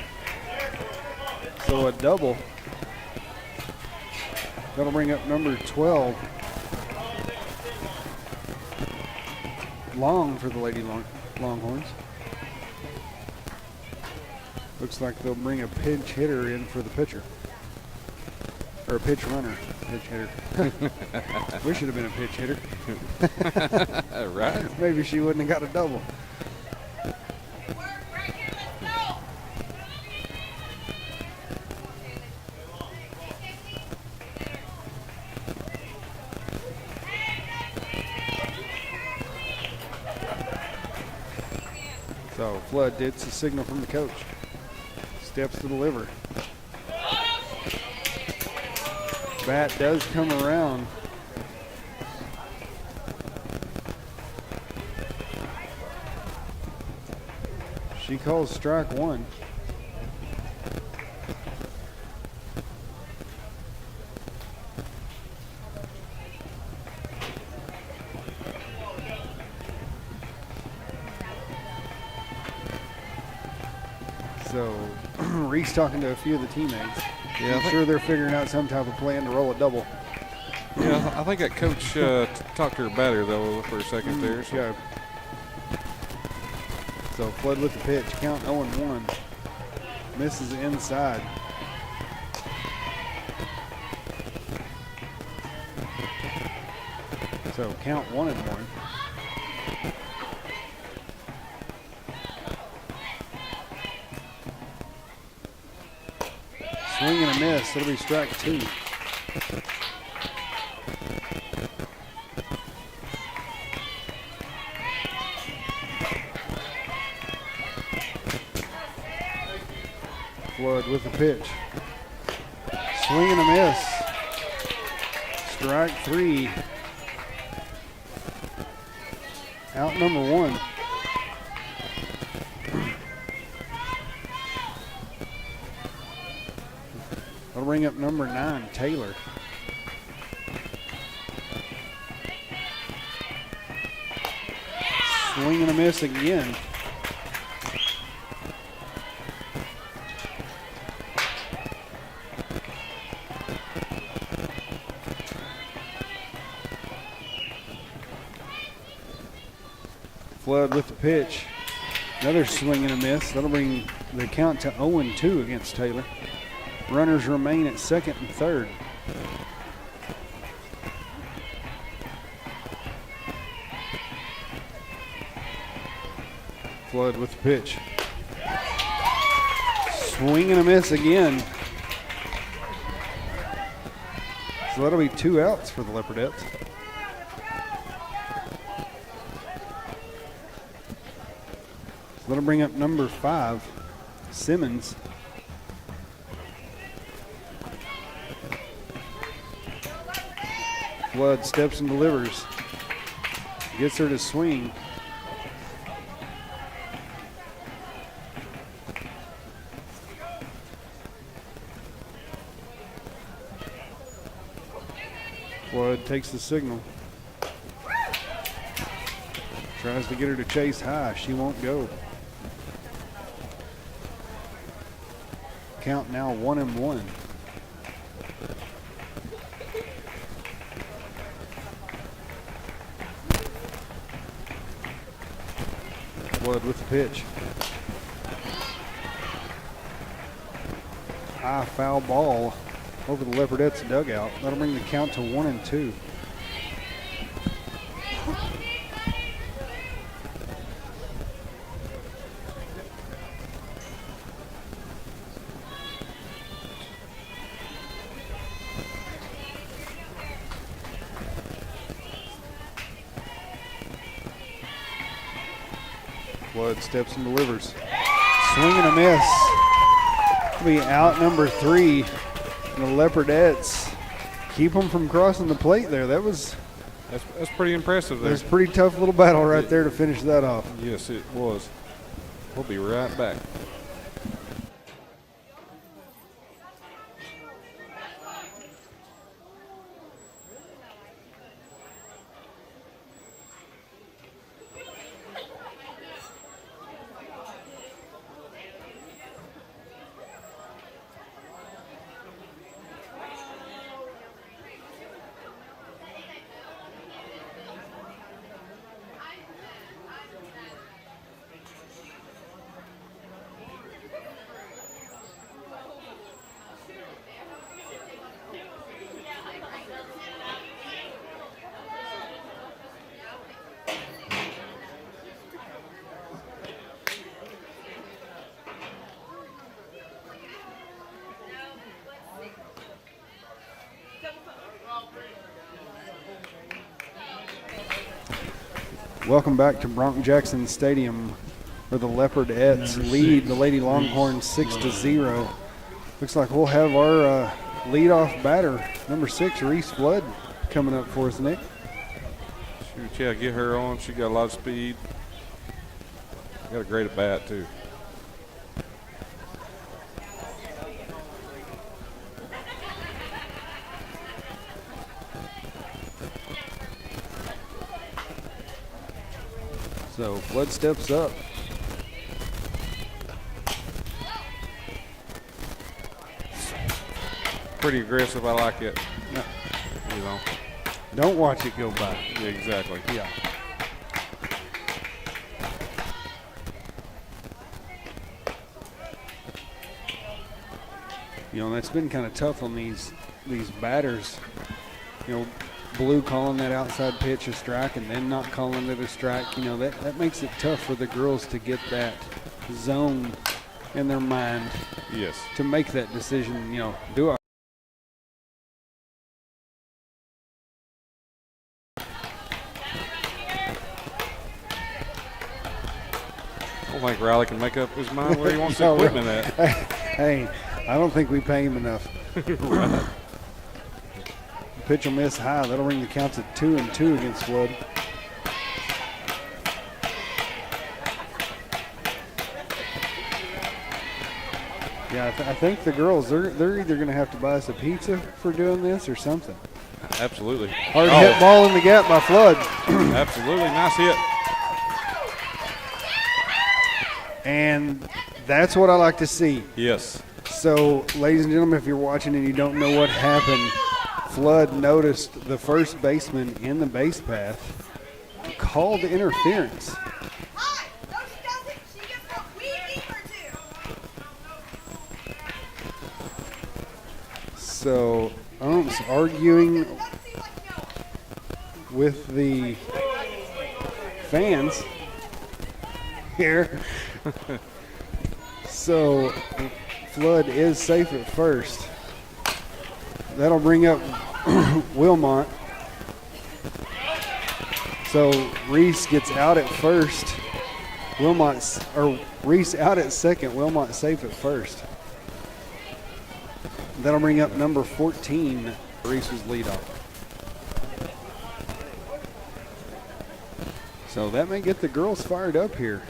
So a double. That'll bring up number 12. Long for the Lady Longhorns. Looks like they'll bring a pinch hitter in for the pitcher. Or a pitch runner. Pitch hitter. We should have been a pitch hitter. Right. Maybe she wouldn't have got a double. So Flood gets a signal from the coach. Steps to deliver. Bat does come around. She calls strike one. So Reese talking to a few of the teammates. Yeah, I'm sure they're figuring out some type of plan to roll a double. Yeah, I think that coach talked to her batter though for a second there. So. Yeah. So Flood with the pitch, count 0-1. Misses inside. So count 1-1. Swing and a miss. It'll be strike two. Flood with the pitch. Swing and a miss. Strike three. Out number one. That'll bring up number 9, Taylor. Swing and a miss again. Flood with the pitch. Another swing and a miss. That'll bring the count to 0-2 against Taylor. Runners remain at second and third. Flood with the pitch. Swing and a miss again. So that'll be 2 outs for the Leopardettes. So that'll bring up number 5, Simmons. Flood steps and delivers. Gets her to swing. Flood takes the signal. Tries to get her to chase high. She won't go. Count now 1-1. Flood with the pitch. High foul ball over the Leopardettes dugout. That'll bring the count to 1-2. Flood steps and delivers. Swing and a miss. It'll be out number 3. And the Leopardettes keep them from crossing the plate there. That's pretty impressive there. That's a pretty tough little battle right there to finish that off. Yes, it was. We'll be right back. Welcome back to Bronk Jackson Stadium, where the Leopardettes lead the Lady Longhorns 6-0. Looks like we'll have our leadoff batter, number 6, Reese Flood, coming up for us, Nick. Shoot, yeah, get her on. She got a lot of speed. Got a great at bat, too. So Flood steps up. Pretty aggressive. I like it. No. You know. Don't watch it go by. Yeah, exactly. Yeah. You know, that's been kind of tough on these batters. You know, Blue calling that outside pitch a strike and then not calling it a strike. You know, that makes it tough for the girls to get that zone in their mind. Yes. To make that decision, you know, do I? I don't think Riley can make up his mind where he wants the equipment at. Hey, I don't think we pay him enough. Right. Pitch will miss high. That'll bring the counts at 2-2 against Flood. Yeah, I think the girls, they're either going to have to buy us a pizza for doing this or something. Absolutely. Hard hit ball in the gap by Flood. Absolutely. Nice hit. And that's what I like to see. Yes. So, ladies and gentlemen, if you're watching and you don't know what happened, Flood noticed the first baseman in the base path called interference. So, umps arguing with the fans here. So, Flood is safe at first. That'll bring up Wilmot. So Reese gets out at first. Reese out at second. Wilmot safe at first. That'll bring up number 14. Reese's leadoff. So that may get the girls fired up here.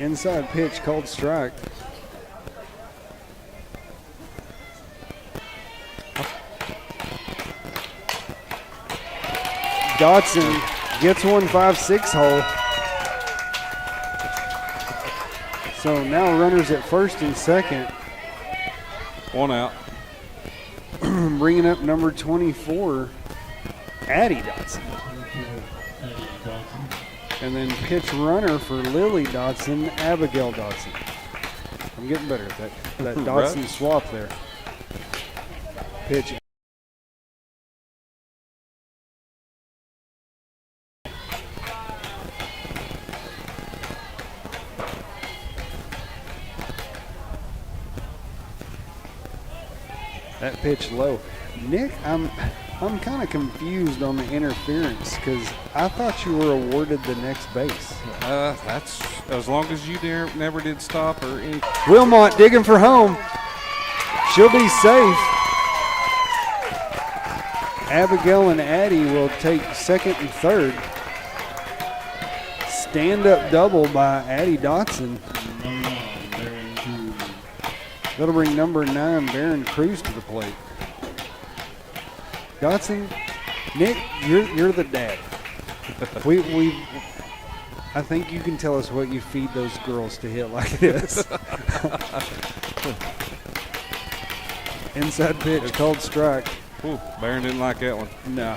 Inside pitch called strike. Dotson gets 1-5-6 hole. So now runners at first and second. One out. Bringing up number 24, Addie Dotson. And then pitch runner for Lily Dotson, Abigail Dotson. I'm getting better at that Dotson Right. swap there. Pitch. That pitch low. Nick, I'm kind of confused on the interference because I thought you were awarded the next base. That's as long as you never did stop or any. Wilmot digging for home. She'll be safe. Abigail and Addie will take second and third. Stand-up double by Addie Dotson. That'll bring number 9, Baron Cruz, to the plate. Dotson, Nick, you're the dad. I think you can tell us what you feed those girls to hit like this. Inside pitch, called strike. Ooh, Baron didn't like that one. No.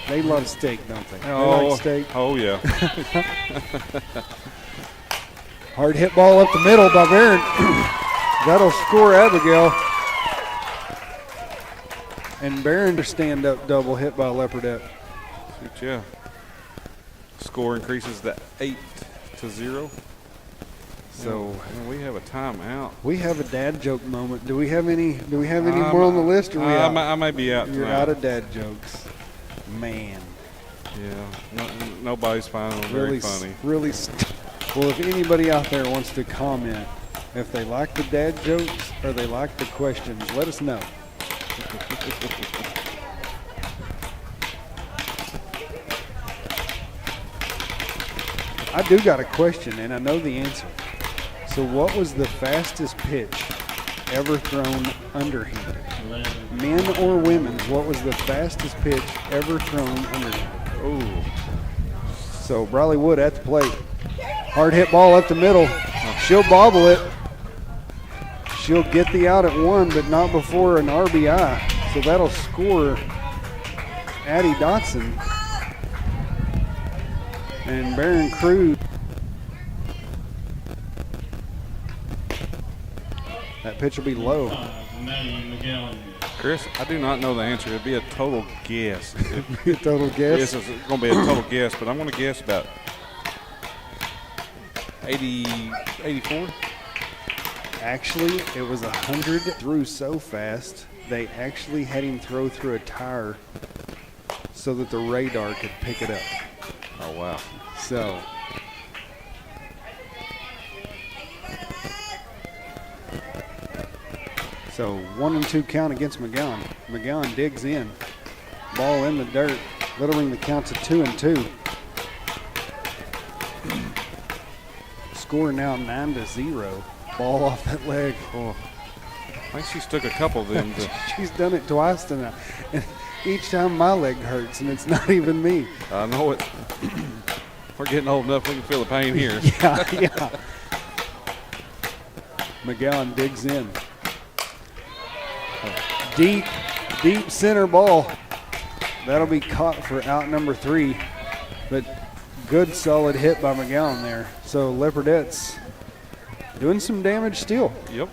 They love steak, don't they? Oh, they like steak. Oh, yeah. Hard hit ball up the middle by Baron. That'll score Abigail. And Baron to stand up double hit by Leopardette. Yeah. Score increases to 8-0. So we have a timeout. We have a dad joke moment. Do we have any more on the list? Or we out? I may be out. You're tonight. out of dad jokes. Man. Yeah. Nobody's finding them very funny. Well, if anybody out there wants to comment if they like the dad jokes or they like the questions, let us know. I do got a question, and I know the answer. So what was the fastest pitch ever thrown underhanded? Men or women's, what was the fastest pitch ever thrown underhanded? Oh. So Briley Wood at the plate. Hard hit ball up the middle. She'll bobble it. She'll get the out at 1, but not before an RBI. So that'll score Addie Dotson. And Baron Cruz. That pitch will be low. Chris, I do not know the answer. It'd be a total guess. A total guess? Yes, it's going to be a total guess, but I'm going to guess about 84. Actually, it was 100. Threw so fast, they actually had him throw through a tire so that the radar could pick it up. Oh, wow. So, So 1-2 count against McGowan. McGowan digs in. Ball in the dirt. That'll bring the count to 2-2. Score now 9-0. Ball off that leg. Oh, I think she's took a couple of them. She's done it twice tonight. And each time my leg hurts, and it's not even me. I know it. We're getting old enough we can feel the pain here. Yeah. McGowan digs in. Deep center ball. That'll be caught for out number 3. But good solid hit by McGowan there. So Leopardette's doing some damage still. Yep.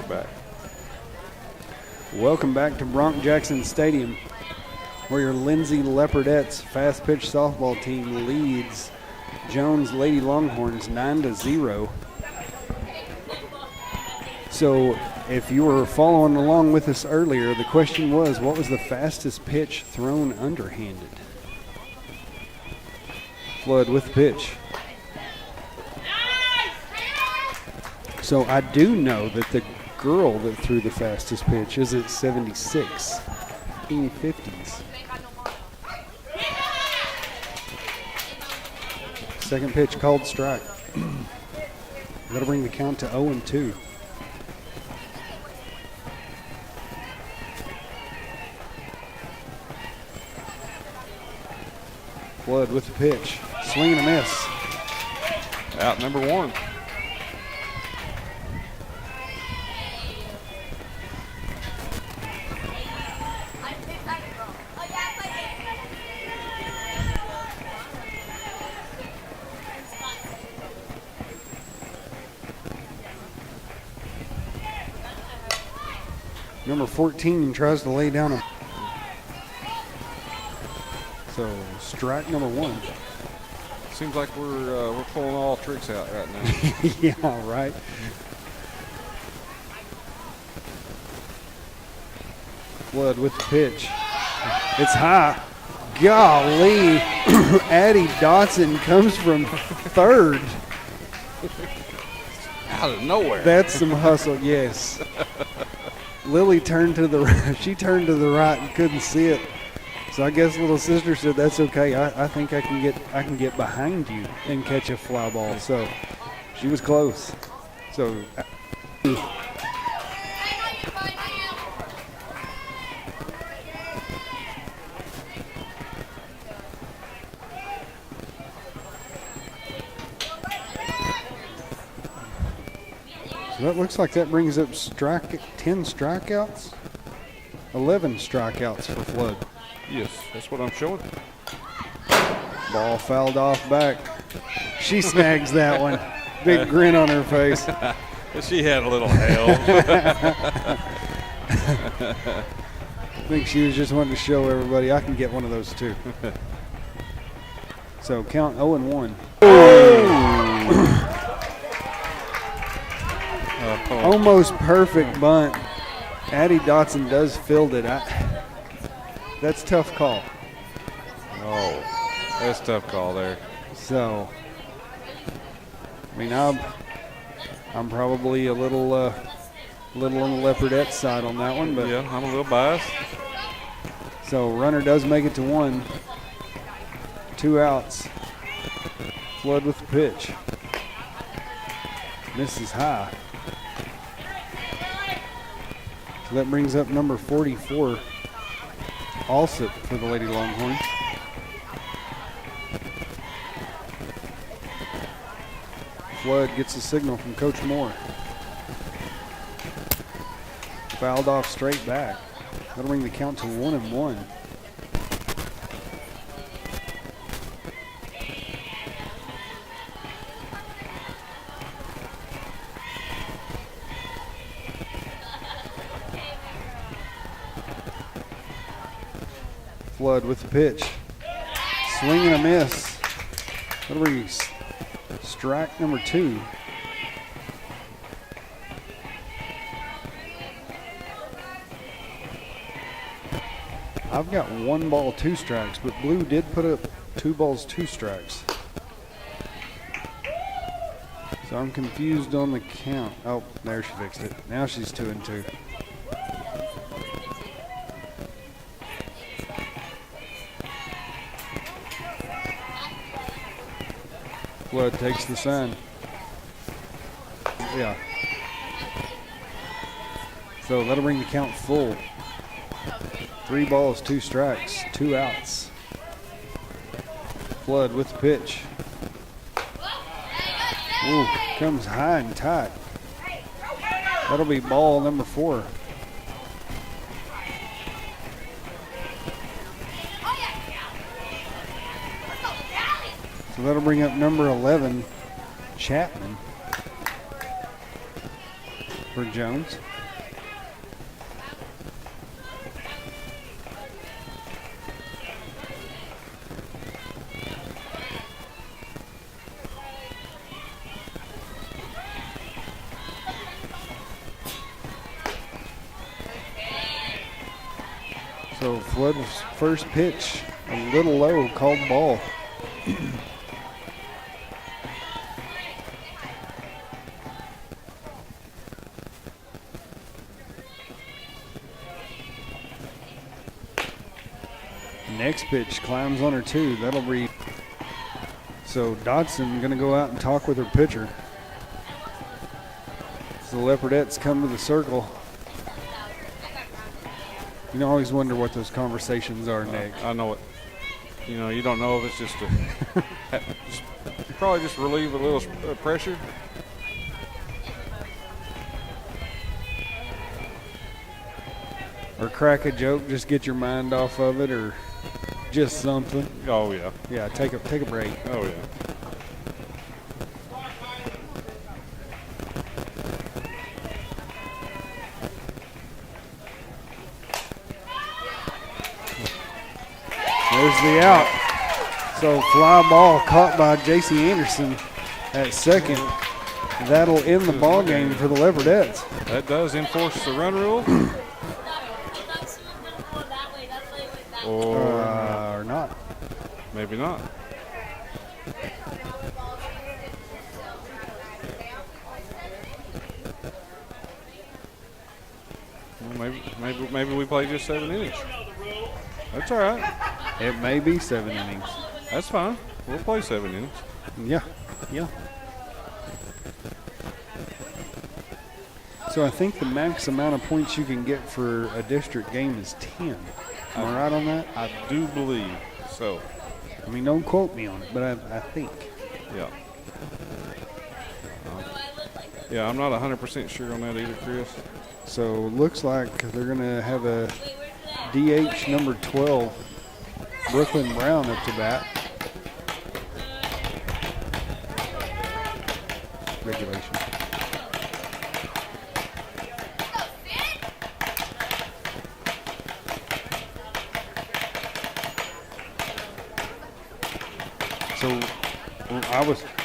Back. Welcome back to Bronk Jackson Stadium, where your Lindsay Leopardettes fast pitch softball team leads Jones Lady Longhorns 9-0. So if you were following along with us earlier, the question was, what was the fastest pitch thrown underhanded? Flood with the pitch. So I do know that the girl that threw the fastest pitch is at 76 in the 50s. Second pitch called strike. That'll bring the count to 0-2. Flood with the pitch. Swing and a miss. Out number 1. Number 14 tries to lay down a. So strike number 1. Seems like we're pulling all tricks out right now. Yeah, right. Flood with the pitch. It's high. Golly. Addie Dotson comes from third. Out of nowhere. That's some hustle, yes. Lily turned to the right. She turned to the right and couldn't see it. So I guess little sister said, "That's okay. I think I can get behind you and catch a fly ball." So she was close. So that looks like that brings up 10 strikeouts, 11 strikeouts for Flood. Yes, that's what I'm showing. Ball fouled off back. She snags that one. Big grin on her face. She had a little hell. I think she was just wanting to show everybody I can get one of those too. So count 0-1. Almost perfect bunt. Addie Dotson does field it. That's a tough call. Oh, that's a tough call there. So, I mean, I'm probably a little on the Leopardette side on that one, but yeah, I'm a little biased. So runner does make it to 1. 2 outs. Flood with the pitch. Misses high. So that brings up number 44, Alsip for the Lady Longhorns. Flood gets a signal from Coach Moore. Fouled off straight back. That'll bring the count to 1-1. Flood with the pitch. Swing and a miss. That'll bring strike number 2. I've got 1 ball, 2 strikes, but Blue did put up 2 balls, 2 strikes. So I'm confused on the count. Oh, there she fixed it. Now she's 2-2. Flood takes the sign. Yeah. So that'll bring the count full. 3 balls, 2 strikes, 2 outs. Flood with the pitch. Ooh, comes high and tight. That'll be ball number 4. So that'll bring up number 11, Chapman, for Jones. So Flood's first pitch, a little low, called ball. Next pitch climbs on her two. That'll be. So Dodson gonna go out and talk with her pitcher. So the Leopardettes come to the circle. You know, I always wonder what those conversations are, Nick. I know it. You know, you don't know if it's just probably just relieve a little pressure. Or crack a joke, just get your mind off of it, or just something. Oh yeah. Yeah, take a break. Oh yeah. There's the out. So fly ball caught by J.C. Anderson at second. That'll end the ball game for the Leopardettes. That does enforce the run rule. Or not. Maybe not. Well, maybe we play just 7 innings. That's all right. It may be 7 innings. That's fine. We'll play 7 innings. Yeah, yeah. So I think the max amount of points you can get for a district game is 10. Am I right on that? I do believe so. I mean, don't quote me on it, but I think. Yeah. Yeah, I'm not 100% sure on that either, Chris. So looks like they're going to have a DH number 12, Brooklyn Brown, up to bat. Regulation. So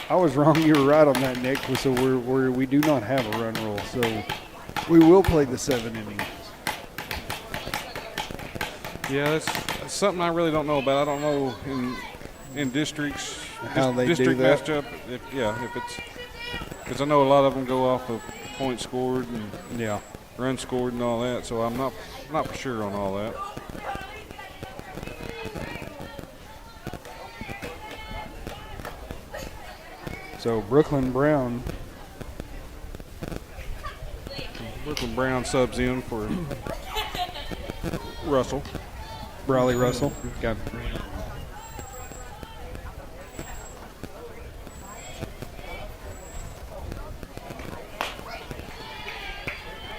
I was wrong. You were right on that, Nick. So we do not have a run rule. So we will play the 7 innings. Yeah, that's something I really don't know about. I don't know in districts How they do district that. matchup. If it's because I know a lot of them go off of points scored and Yeah. run scored and all that. So I'm not for sure on all that. So Brooklyn Brown. Brooklyn Brown subs in for Russell. Brawley Russell. Got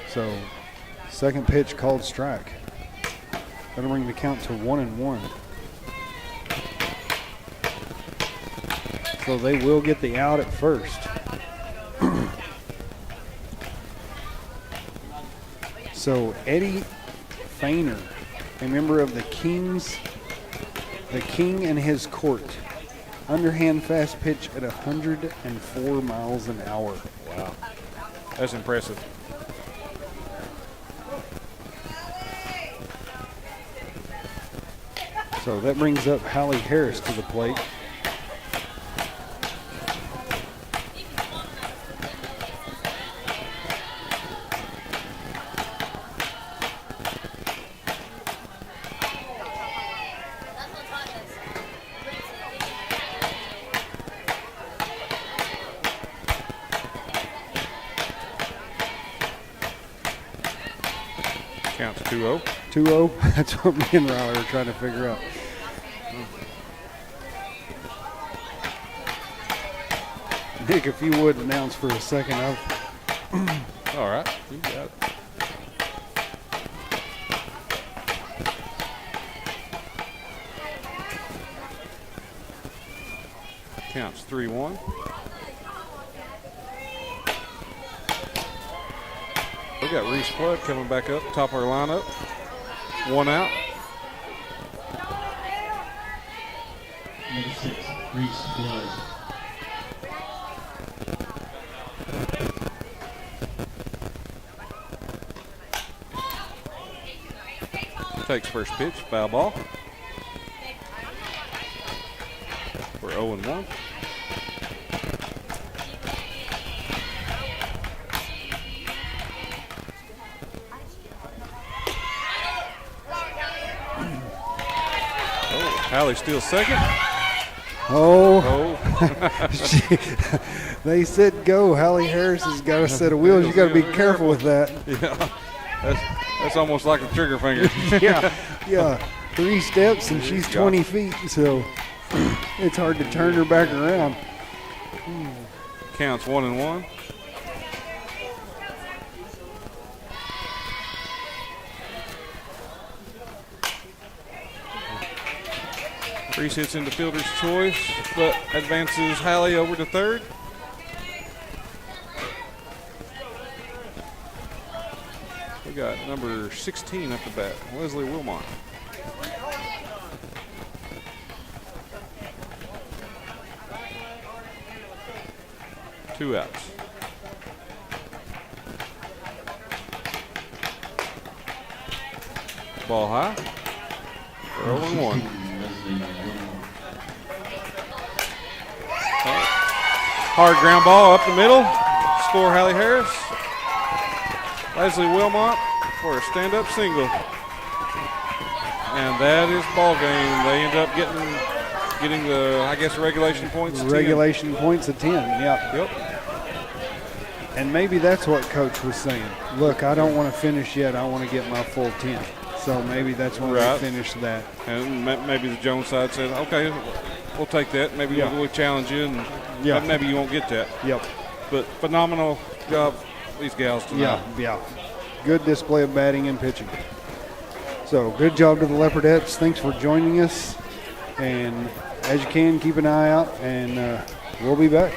So second pitch called strike. That'll bring the count to 1-1. So they will get the out at first. So Eddie Fainer, a member of the King and his court. Underhand fast pitch at 104 miles an hour. Wow, that's impressive. So that brings up Hallie Harris to the plate. Counts 2-0. 2-0. That's what me and Riley were trying to figure out. Nick, if you would announce for a second. All right, you got it. Counts 3-1. We got Reese Flood coming back up, top of our lineup. 1 out. Number 6, Reese Flood. takes first pitch, foul ball. We're 0-1. Hallie steals second. Oh, Oh, they said go. Hallie Harris has got a set of wheels. You got to be careful with that. yeah. That's almost like a trigger finger. Yeah. 3 steps and she's 20 feet, so it's hard to turn her back around. Counts 1-1. Reese hits into fielder's choice, but advances Hallie over to third. We got number 16 up the bat, Leslie Wilmot. Two outs. Ball high. 0-1. Hard ground ball up the middle. Score Hallie Harris. Leslie Wilmot for a stand-up single. And that is ball game. They end up getting the, I guess, regulation points. Regulation points of 10, yeah. Yep. And maybe that's what Coach was saying. Look, I don't want to finish yet. I want to get my full 10. So maybe that's when Right. they finish that. And maybe the Jones side said, okay, we'll take that. Maybe Yeah. we'll challenge you, and Yeah. maybe you won't get that. Yep. But phenomenal job, these gals tonight. Yeah. Good display of batting and pitching. So good job to the Leopardettes. Thanks for joining us. And as you can, keep an eye out, and we'll be back.